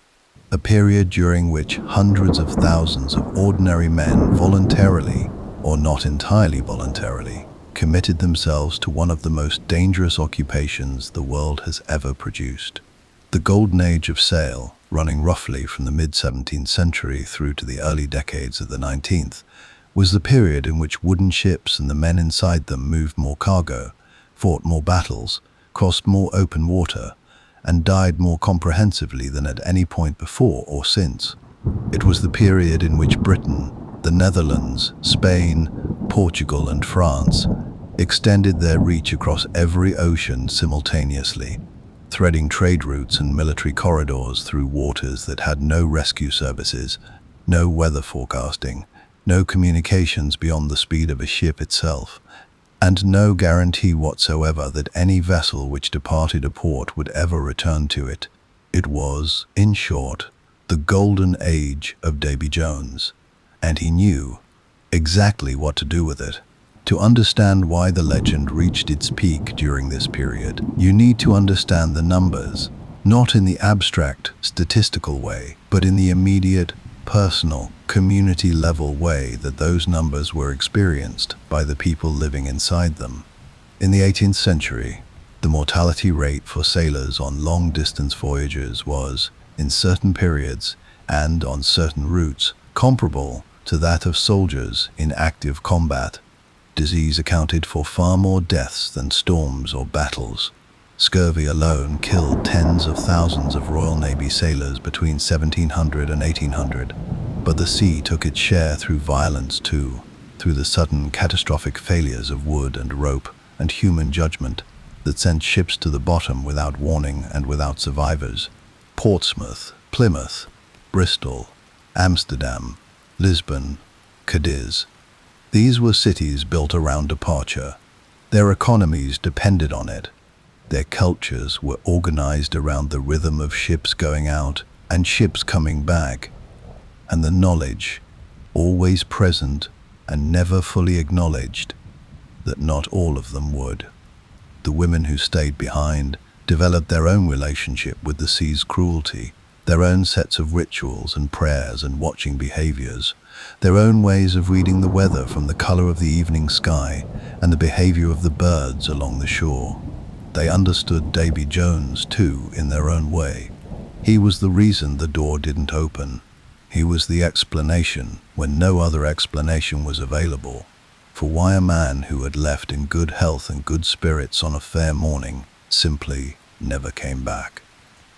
A period during which hundreds of thousands of ordinary men voluntarily, or not entirely voluntarily, committed themselves to one of the most dangerous occupations the world has ever produced. The golden age of sail, running roughly from the mid-17th century through to the early decades of the 19th, was the period in which wooden ships and the men inside them moved more cargo, fought more battles, crossed more open water, and died more comprehensively than at any point before or since. It was the period in which Britain, the Netherlands, Spain, Portugal, and France extended their reach across every ocean simultaneously. threading trade routes and military corridors through waters that had no rescue services, no weather forecasting, no communications beyond the speed of a ship itself, and no guarantee whatsoever that any vessel which departed a port would ever return to it. It was, in short, the golden age of Davy Jones, and he knew exactly what to do with it. To understand why the legend reached its peak during this period, you need to understand the numbers, not in the abstract, statistical way, but in the immediate, personal, community-level way that those numbers were experienced by the people living inside them. In the 18th century, the mortality rate for sailors on long-distance voyages was, in certain periods and on certain routes, comparable to that of soldiers in active combat. Disease accounted for far more deaths than storms or battles. Scurvy alone killed tens of thousands of Royal Navy sailors between 1700 and 1800. But the sea took its share through violence too, through the sudden catastrophic failures of wood and rope and human judgment that sent ships to the bottom without warning and without survivors. Portsmouth, Plymouth, Bristol, Amsterdam, Lisbon, Cadiz. These were cities built around departure. Their economies depended on it. Their cultures were organized around the rhythm of ships going out and ships coming back. And the knowledge, always present and never fully acknowledged, that not all of them would. The women who stayed behind developed their own relationship with the sea's cruelty, their own sets of rituals and prayers and watching behaviors, their own ways of reading the weather from the color of the evening sky and the behavior of the birds along the shore. They understood Davy Jones, too, in their own way. He was the reason the door didn't open. He was the explanation, when no other explanation was available, for why a man who had left in good health and good spirits on a fair morning simply never came back.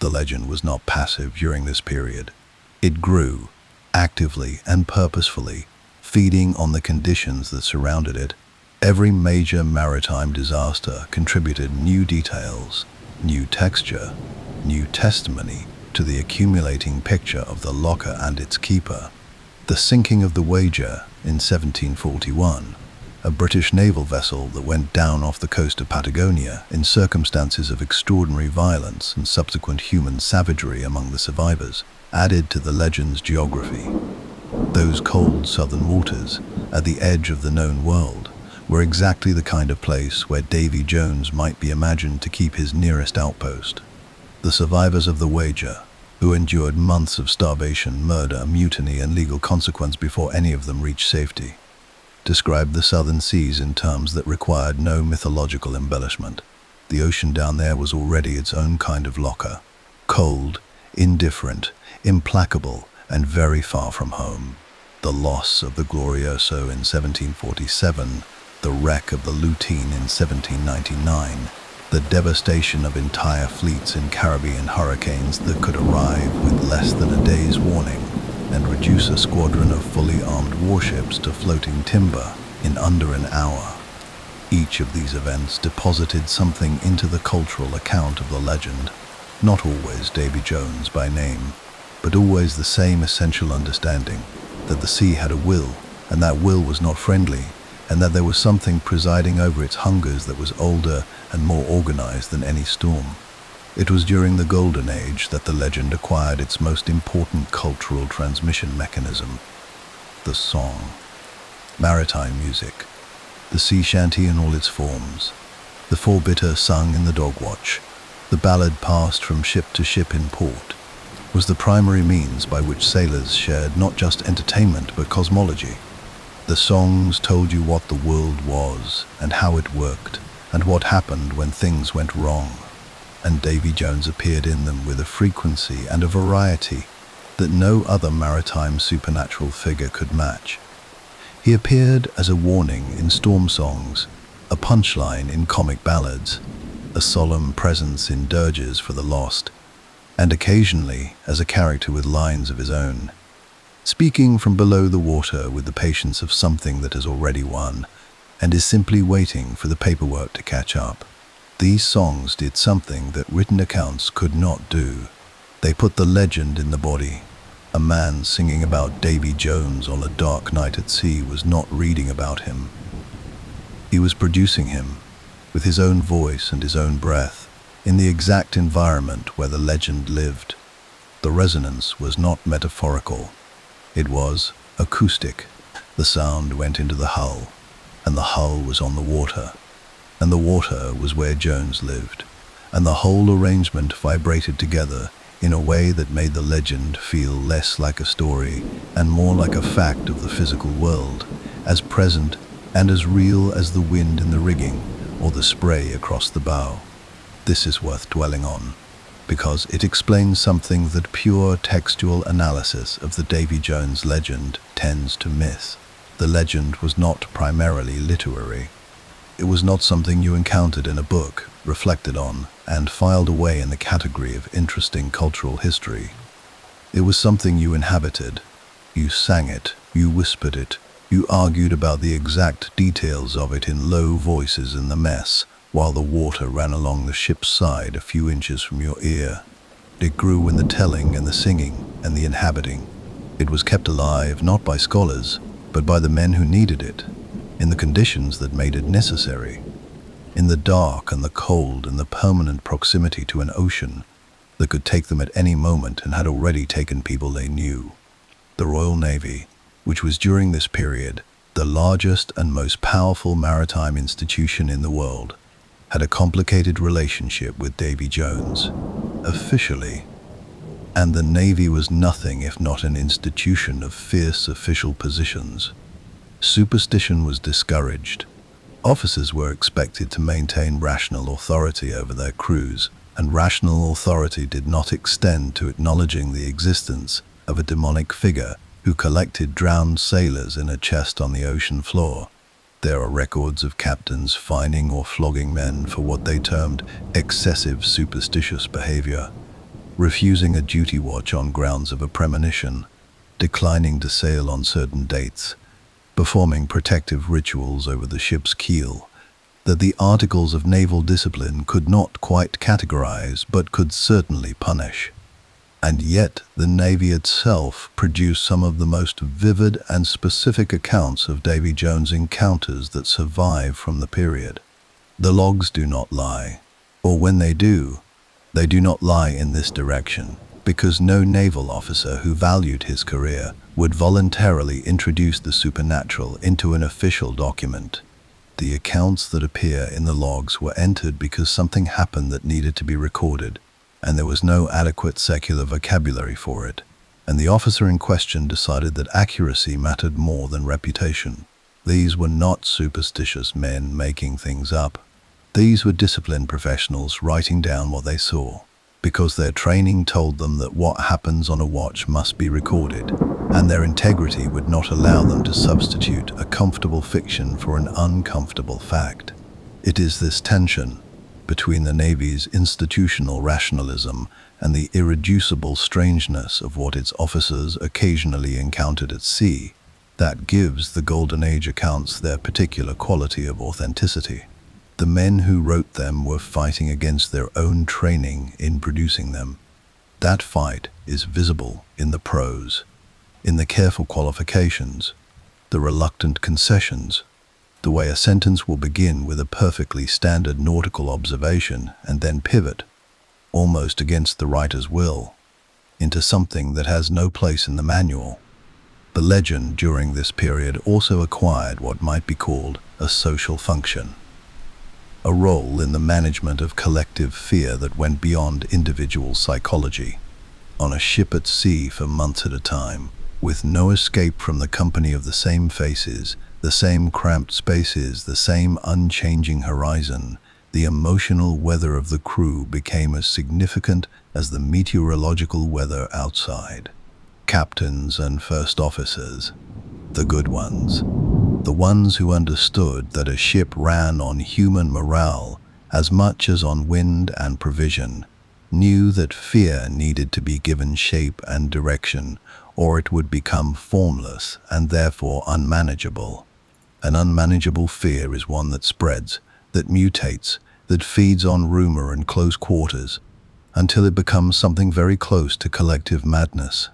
The legend was not passive during this period. It grew, actively and purposefully, feeding on the conditions that surrounded it. Every major maritime disaster contributed new details, new texture, new testimony to the accumulating picture of the locker and its keeper. The sinking of the Wager in 1741, a British naval vessel that went down off the coast of Patagonia in circumstances of extraordinary violence and subsequent human savagery among the survivors, added to the legend's geography. Those cold southern waters, at the edge of the known world, were exactly the kind of place where Davy Jones might be imagined to keep his nearest outpost. The survivors of the Wager, who endured months of starvation, murder, mutiny, and legal consequence before any of them reached safety, described the southern seas in terms that required no mythological embellishment. The ocean down there was already its own kind of locker, cold, indifferent, implacable, and very far from home. The loss of the Glorioso in 1747, the wreck of the Lutine in 1799, the devastation of entire fleets in Caribbean hurricanes that could arrive with less than a day's warning and reduce a squadron of fully armed warships to floating timber in under an hour. Each of these events deposited something into the cultural account of the legend, not always Davy Jones by name, but always the same essential understanding that the sea had a will, and that will was not friendly, and that there was something presiding over its hungers that was older and more organized than any storm. It was during the Golden Age that the legend acquired its most important cultural transmission mechanism, the song. Maritime music, the sea shanty in all its forms, the forebitter sung in the dog watch, the ballad passed from ship to ship in port, was the primary means by which sailors shared not just entertainment but cosmology. The songs told you what the world was and how it worked and what happened when things went wrong. And Davy Jones appeared in them with a frequency and a variety that no other maritime supernatural figure could match. He appeared as a warning in storm songs, a punchline in comic ballads, a solemn presence in dirges for the lost, and occasionally as a character with lines of his own, speaking from below the water with the patience of something that has already won and is simply waiting for the paperwork to catch up. These songs did something that written accounts could not do. They put the legend in the body. A man singing about Davy Jones on a dark night at sea was not reading about him. He was producing him, with his own voice and his own breath, in the exact environment where the legend lived. The resonance was not metaphorical. It was acoustic. The sound went into the hull, and the hull was on the water, and the water was where Jones lived, and the whole arrangement vibrated together in a way that made the legend feel less like a story and more like a fact of the physical world, as present and as real as the wind in the rigging or the spray across the bow. This is worth dwelling on, because it explains something that pure textual analysis of the Davy Jones legend tends to miss. The legend was not primarily literary. It was not something you encountered in a book, reflected on, and filed away in the category of interesting cultural history. It was something you inhabited. You sang it, you whispered it, you argued about the exact details of it in low voices in the mess, while the water ran along the ship's side a few inches from your ear. It grew in the telling and the singing and the inhabiting. It was kept alive not by scholars, but by the men who needed it, in the conditions that made it necessary. In the dark and the cold and the permanent proximity to an ocean that could take them at any moment and had already taken people they knew. The Royal Navy, which was during this period the largest and most powerful maritime institution in the world, had a complicated relationship with Davy Jones, officially. And the Navy was nothing if not an institution of fierce official positions. Superstition was discouraged. Officers were expected to maintain rational authority over their crews, and rational authority did not extend to acknowledging the existence of a demonic figure who collected drowned sailors in a chest on the ocean floor. There are records of captains fining or flogging men for what they termed excessive superstitious behavior, refusing a duty watch on grounds of a premonition, declining to sail on certain dates, performing protective rituals over the ship's keel, that the articles of naval discipline could not quite categorize but could certainly punish. And yet the Navy itself produced some of the most vivid and specific accounts of Davy Jones' encounters that survive from the period. The logs do not lie, or when they do not lie in this direction, because no naval officer who valued his career would voluntarily introduce the supernatural into an official document. The accounts that appear in the logs were entered because something happened that needed to be recorded, and there was no adequate secular vocabulary for it, and the officer in question decided that accuracy mattered more than reputation. These were not superstitious men making things up. These were disciplined professionals writing down what they saw, because their training told them that what happens on a watch must be recorded, and their integrity would not allow them to substitute a comfortable fiction for an uncomfortable fact. It is this tension between the Navy's institutional rationalism and the irreducible strangeness of what its officers occasionally encountered at sea that gives the Golden Age accounts their particular quality of authenticity. The men who wrote them were fighting against their own training in producing them. That fight is visible in the prose, in the careful qualifications, the reluctant concessions, the way a sentence will begin with a perfectly standard nautical observation and then pivot, almost against the writer's will, into something that has no place in the manual. The legend during this period also acquired what might be called a social function, a role in the management of collective fear that went beyond individual psychology. On a ship at sea for months at a time, with no escape from the company of the same faces, the same cramped spaces, the same unchanging horizon, the emotional weather of the crew became as significant as the meteorological weather outside. Captains and first officers, the good ones, the ones who understood that a ship ran on human morale as much as on wind and provision, knew that fear needed to be given shape and direction, or it would become formless and therefore unmanageable. An unmanageable fear is one that spreads, that mutates, that that feeds on rumor and close quarters, until it becomes something very close to collective madness.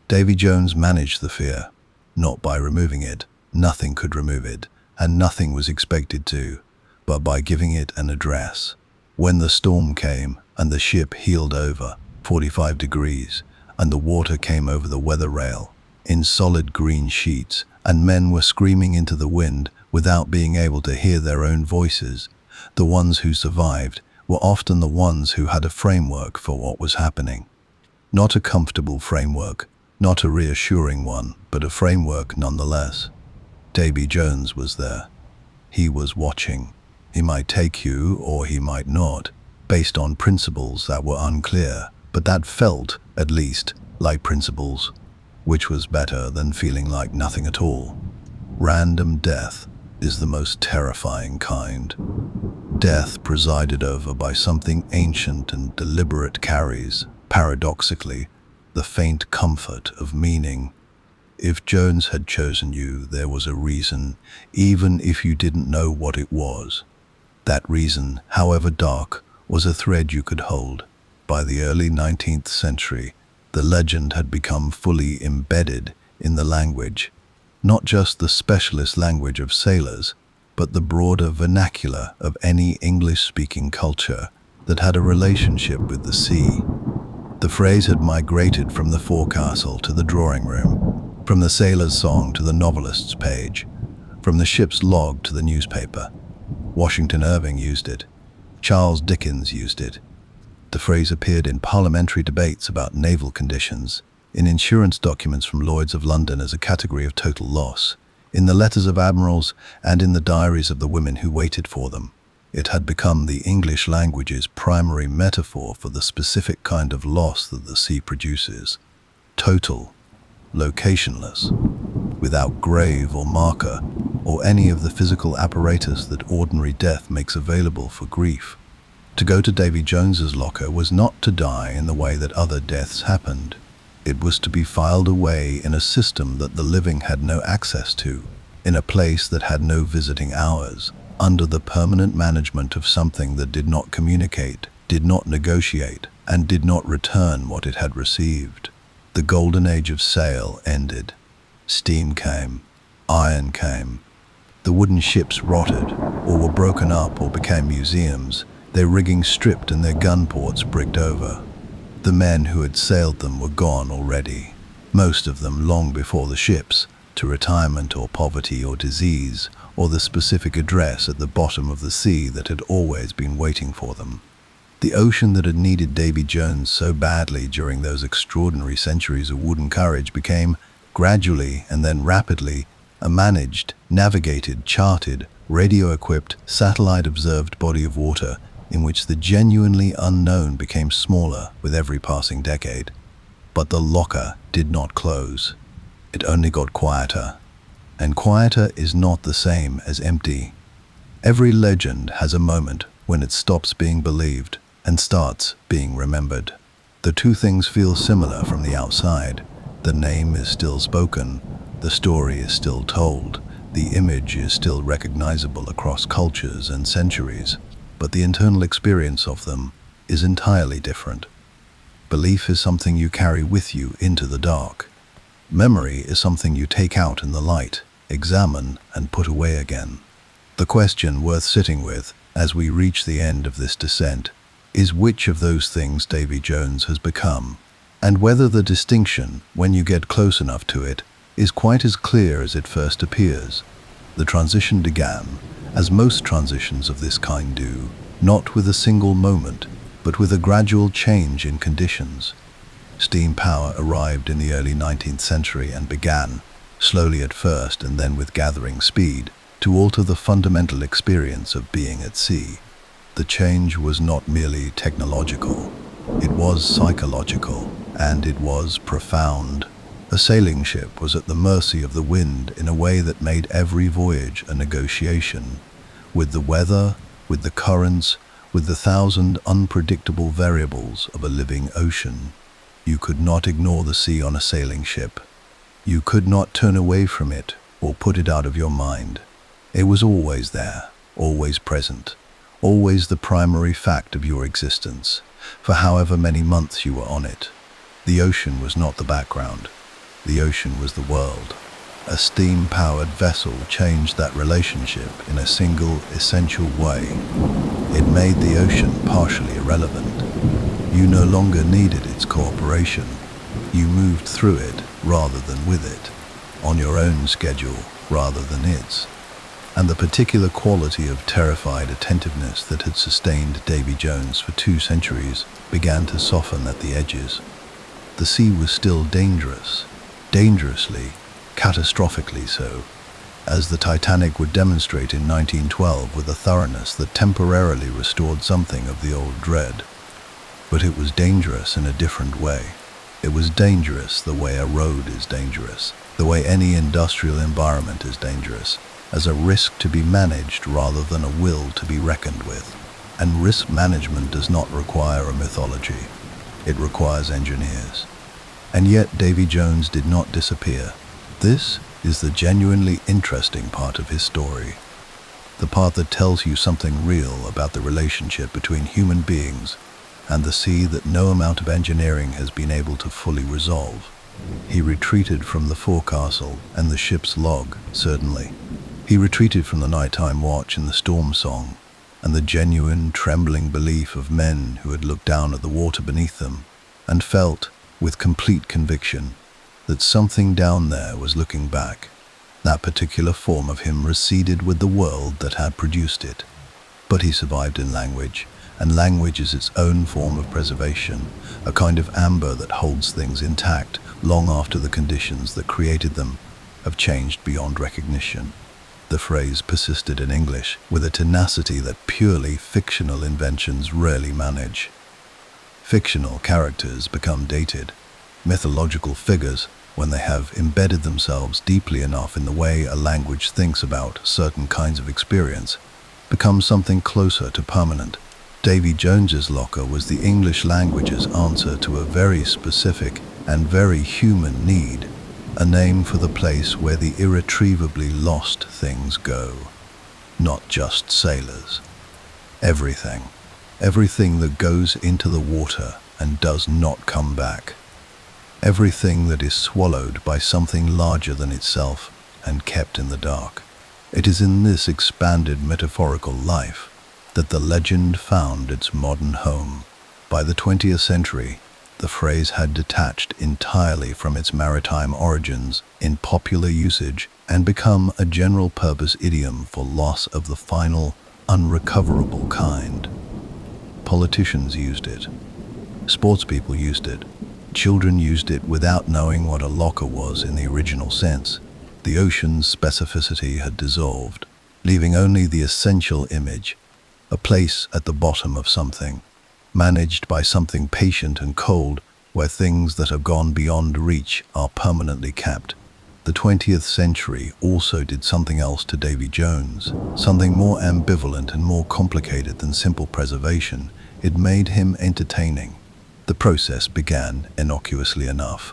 Davy Jones managed the fear, not by removing it, nothing could remove it, and nothing was expected to, but by giving it an address. When the storm came, and the ship heeled over 45 degrees, and the water came over the weather rail in solid green sheets, and men were screaming into the wind without being able to hear their own voices, the ones who survived were often the ones who had a framework for what was happening. Not a comfortable framework, not a reassuring one, but a framework nonetheless. Davy Jones was there. He was watching. He might take you or he might not, based on principles that were unclear, but that felt, at least, like principles, which was better than feeling like nothing at all. Random death is the most terrifying kind. Death presided over by something ancient and deliberate carries, paradoxically, the faint comfort of meaning. If Jones had chosen you, there was a reason, even if you didn't know what it was. That reason, however dark, was a thread you could hold. By the early 19th century, the legend had become fully embedded in the language, not just the specialist language of sailors, but the broader vernacular of any English-speaking culture that had a relationship with the sea. The phrase had migrated from the forecastle to the drawing room, from the sailor's song to the novelist's page, from the ship's log to the newspaper. Washington Irving used it. Charles Dickens used it. The phrase appeared in parliamentary debates about naval conditions, in insurance documents from Lloyd's of London as a category of total loss, in the letters of admirals, and in the diaries of the women who waited for them. It had become the English language's primary metaphor for the specific kind of loss that the sea produces. Total, locationless, without grave or marker, or any of the physical apparatus that ordinary death makes available for grief. To go to Davy Jones's locker was not to die in the way that other deaths happened. It was to be filed away in a system that the living had no access to, in a place that had no visiting hours, under the permanent management of something that did not communicate, did not negotiate, and did not return what it had received. The golden age of sail ended. Steam came. Iron came. The wooden ships rotted, or were broken up or became museums, their rigging stripped and their gun ports bricked over. The men who had sailed them were gone already, most of them long before the ships, to retirement or poverty or disease, or the specific address at the bottom of the sea that had always been waiting for them. The ocean that had needed Davy Jones so badly during those extraordinary centuries of wooden courage became, gradually and then rapidly, a managed, navigated, charted, radio-equipped, satellite-observed body of water in which the genuinely unknown became smaller with every passing decade. But the locker did not close. It only got quieter. And quieter is not the same as empty. Every legend has a moment when it stops being believed and starts being remembered. The two things feel similar from the outside. The name is still spoken, the story is still told, the image is still recognizable across cultures and centuries, but the internal experience of them is entirely different. Belief is something you carry with you into the dark. Memory is something you take out in the light, examine, and put away again. The question worth sitting with, as we reach the end of this descent, is which of those things Davy Jones has become, and whether the distinction, when you get close enough to it, is quite as clear as it first appears. The transition began, as most transitions of this kind do, not with a single moment, but with a gradual change in conditions. Steam power arrived in the early 19th century and began, slowly at first and then with gathering speed, to alter the fundamental experience of being at sea. The change was not merely technological, it was psychological, and it was profound. A sailing ship was at the mercy of the wind in a way that made every voyage a negotiation, with the weather, with the currents, with the thousand unpredictable variables of a living ocean. You could not ignore the sea on a sailing ship. You could not turn away from it or put it out of your mind. It was always there, always present, always the primary fact of your existence, for however many months you were on it. The ocean was not the background. The ocean was the world. A steam-powered vessel changed that relationship in a single, essential way. It made the ocean partially irrelevant. You no longer needed its cooperation. You moved through it rather than with it, on your own schedule rather than its. And the particular quality of terrified attentiveness that had sustained Davy Jones for 2 centuries began to soften at the edges. The sea was still dangerous, dangerously, catastrophically so, as the Titanic would demonstrate in 1912 with a thoroughness that temporarily restored something of the old dread. But it was dangerous in a different way. It was dangerous the way a road is dangerous, the way any industrial environment is dangerous, as a risk to be managed rather than a will to be reckoned with. And risk management does not require a mythology. It requires engineers. And yet Davy Jones did not disappear. This is the genuinely interesting part of his story. The part that tells you something real about the relationship between human beings and the sea that no amount of engineering has been able to fully resolve. He retreated from the forecastle and the ship's log, certainly. He retreated from the nighttime watch and the storm song, and the genuine, trembling belief of men who had looked down at the water beneath them, and felt, with complete conviction, that something down there was looking back. That particular form of him receded with the world that had produced it. But he survived in language, and language is its own form of preservation, a kind of amber that holds things intact long after the conditions that created them have changed beyond recognition. The phrase persisted in English with a tenacity that purely fictional inventions rarely manage. Fictional characters become dated. Mythological figures, when they have embedded themselves deeply enough in the way a language thinks about certain kinds of experience, become something closer to permanent. Davy Jones's Locker was the English language's answer to a very specific and very human need, a name for the place where the irretrievably lost things go. Not just sailors. Everything. Everything that goes into the water and does not come back. Everything that is swallowed by something larger than itself and kept in the dark. It is in this expanded metaphorical life that the legend found its modern home. By the 20th century, the phrase had detached entirely from its maritime origins in popular usage and become a general-purpose idiom for loss of the final, unrecoverable kind. Politicians used it. Sportspeople used it. Children used it without knowing what a locker was in the original sense. The ocean's specificity had dissolved, leaving only the essential image, a place at the bottom of something, managed by something patient and cold, where things that have gone beyond reach are permanently kept. The 20th century also did something else to Davy Jones, something more ambivalent and more complicated than simple preservation. It made him entertaining. The process began, innocuously enough,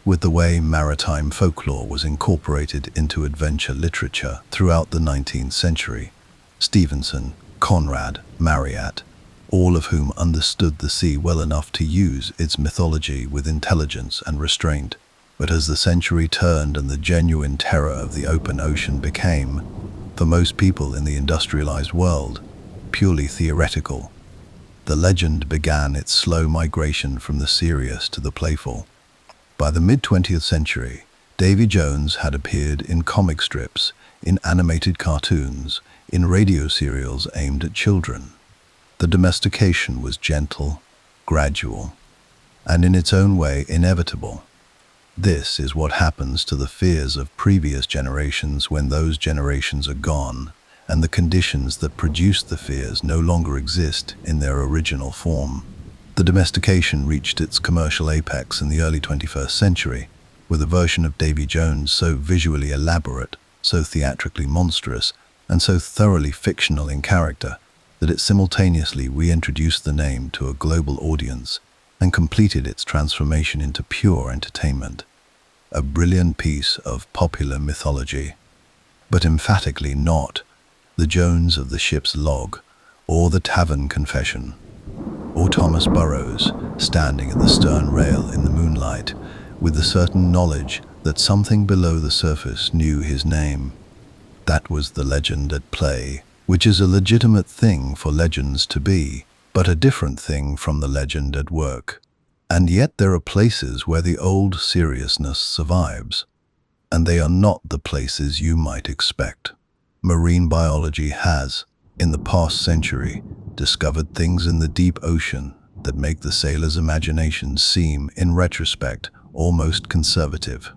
with the way maritime folklore was incorporated into adventure literature throughout the 19th century. Stevenson, Conrad, Marryat, all of whom understood the sea well enough to use its mythology with intelligence and restraint. But as the century turned and the genuine terror of the open ocean became, for most people in the industrialized world, purely theoretical, the legend began its slow migration from the serious to the playful. By the mid-20th century, Davy Jones had appeared in comic strips, in animated cartoons, in radio serials aimed at children. The domestication was gentle, gradual, and in its own way inevitable. This is what happens to the fears of previous generations when those generations are gone, and the conditions that produced the fears no longer exist in their original form. The domestication reached its commercial apex in the early 21st century, with a version of Davy Jones so visually elaborate, so theatrically monstrous, and so thoroughly fictional in character, that it simultaneously reintroduced the name to a global audience and completed its transformation into pure entertainment. A brilliant piece of popular mythology. But emphatically not the Jones of the ship's log, or the tavern confession, or Thomas Burroughs standing at the stern rail in the moonlight with the certain knowledge that something below the surface knew his name. That was the legend at play, which is a legitimate thing for legends to be, but a different thing from the legend at work. And yet there are places where the old seriousness survives, and they are not the places you might expect. Marine biology has, in the past century, discovered things in the deep ocean that make the sailors' imaginations seem, in retrospect, almost conservative.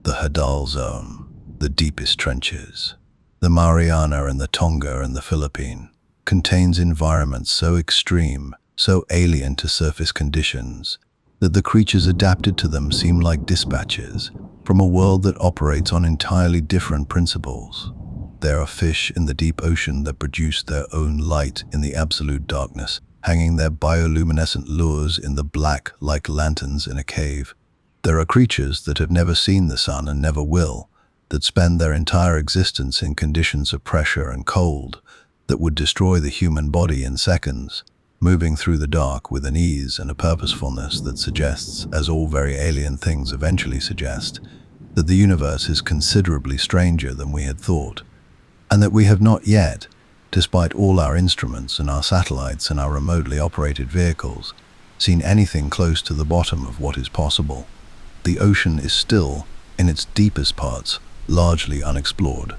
The Hadal Zone, the deepest trenches, the Mariana and the Tonga and the Philippine, contains environments so extreme, so alien to surface conditions, that the creatures adapted to them seem like dispatches from a world that operates on entirely different principles. There are fish in the deep ocean that produce their own light in the absolute darkness, hanging their bioluminescent lures in the black like lanterns in a cave. There are creatures that have never seen the sun and never will, that spend their entire existence in conditions of pressure and cold that would destroy the human body in seconds, moving through the dark with an ease and a purposefulness that suggests, as all very alien things eventually suggest, that the universe is considerably stranger than we had thought, and that we have not yet, despite all our instruments and our satellites and our remotely operated vehicles, seen anything close to the bottom of what is possible. The ocean is still, in its deepest parts, largely unexplored.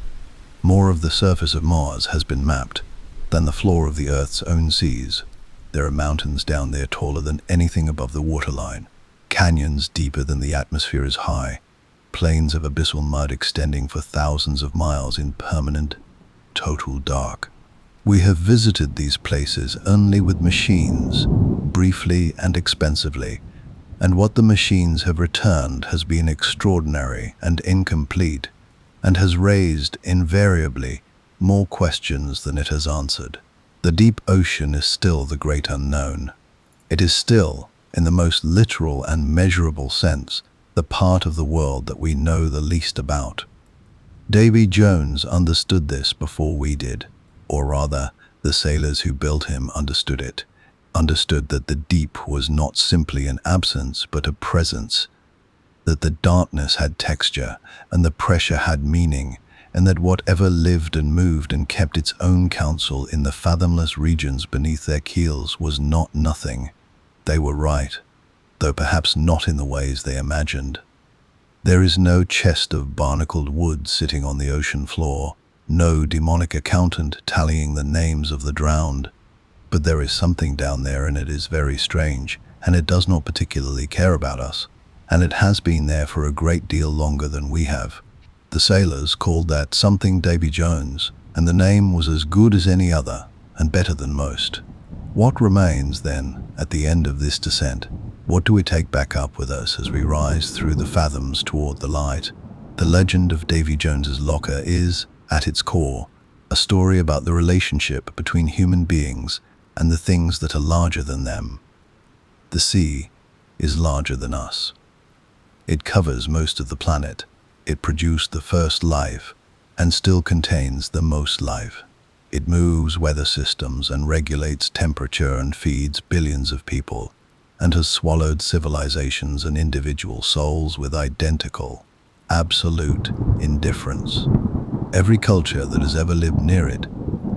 More of the surface of Mars has been mapped than the floor of the Earth's own seas. There are mountains down there taller than anything above the waterline, canyons deeper than the atmosphere is high, plains of abyssal mud extending for thousands of miles in permanent, total dark. We have visited these places only with machines, briefly and expensively, and what the machines have returned has been extraordinary and incomplete, and has raised, invariably, more questions than it has answered. The deep ocean is still the great unknown. It is still, in the most literal and measurable sense, the part of the world that we know the least about. Davy Jones understood this before we did, or rather, the sailors who built him understood it, understood that the deep was not simply an absence but a presence, that the darkness had texture and the pressure had meaning, and that whatever lived and moved and kept its own counsel in the fathomless regions beneath their keels was not nothing. They were right, though perhaps not in the ways they imagined. There is no chest of barnacled wood sitting on the ocean floor, no demonic accountant tallying the names of the drowned. But there is something down there, and it is very strange, and it does not particularly care about us, and it has been there for a great deal longer than we have. The sailors called that something Davy Jones, and the name was as good as any other, and better than most. What remains, then, at the end of this descent? What do we take back up with us as we rise through the fathoms toward the light? The legend of Davy Jones's Locker is, at its core, a story about the relationship between human beings and the things that are larger than them. The sea is larger than us. It covers most of the planet. It produced the first life and still contains the most life. It moves weather systems and regulates temperature and feeds billions of people, and has swallowed civilizations and individual souls with identical, absolute indifference. Every culture that has ever lived near it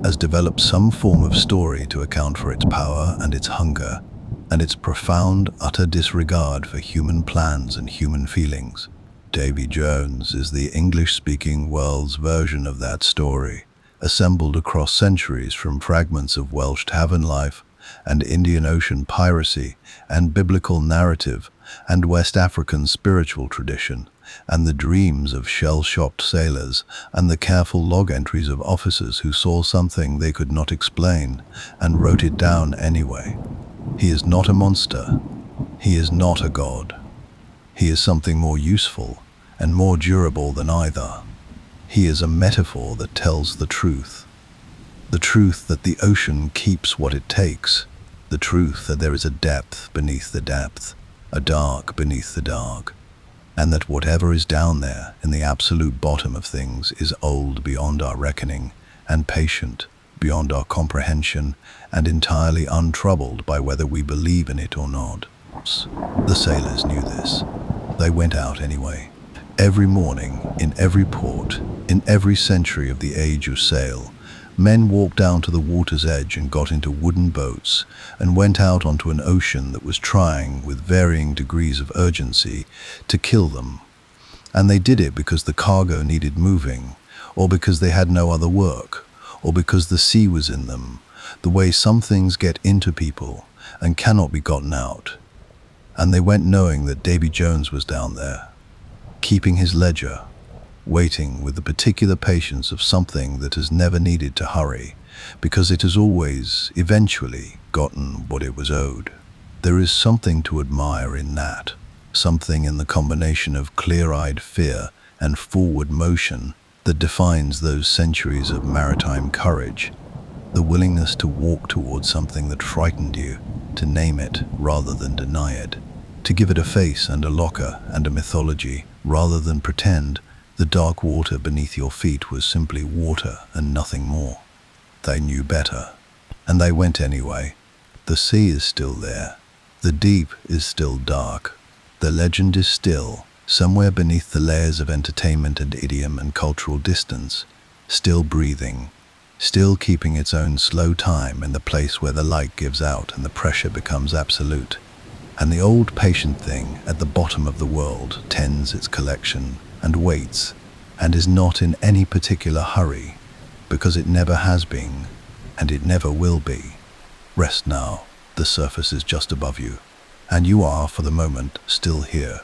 has developed some form of story to account for its power and its hunger, and its profound, utter disregard for human plans and human feelings. Davy Jones is the English-speaking world's version of that story, assembled across centuries from fragments of Welsh tavern life and Indian Ocean piracy and biblical narrative and West African spiritual tradition, and the dreams of shell-shocked sailors and the careful log entries of officers who saw something they could not explain and wrote it down anyway. He is not a monster. He is not a god. He is something more useful and more durable than either. He is a metaphor that tells the truth that the ocean keeps what it takes, the truth that there is a depth beneath the depth, a dark beneath the dark, and that whatever is down there in the absolute bottom of things is old beyond our reckoning and patient beyond our comprehension, and entirely untroubled by whether we believe in it or not. The sailors knew this. They went out anyway. Every morning, in every port, in every century of the age of sail, men walked down to the water's edge and got into wooden boats and went out onto an ocean that was trying, with varying degrees of urgency, to kill them. And they did it because the cargo needed moving, or because they had no other work, or because the sea was in them, the way some things get into people and cannot be gotten out. And they went knowing that Davy Jones was down there, keeping his ledger, waiting with the particular patience of something that has never needed to hurry, because it has always, eventually, gotten what it was owed. There is something to admire in that, something in the combination of clear-eyed fear and forward motion that defines those centuries of maritime courage, the willingness to walk towards something that frightened you, to name it rather than deny it, to give it a face and a locker and a mythology rather than pretend the dark water beneath your feet was simply water and nothing more. They knew better, and they went anyway. The sea is still there. The deep is still dark. The legend is still, somewhere beneath the layers of entertainment and idiom and cultural distance, still breathing, still keeping its own slow time in the place where the light gives out and the pressure becomes absolute. And the old patient thing at the bottom of the world tends its collection and waits, and is not in any particular hurry, because it never has been, and it never will be. Rest now, the surface is just above you, and you are, for the moment, still here.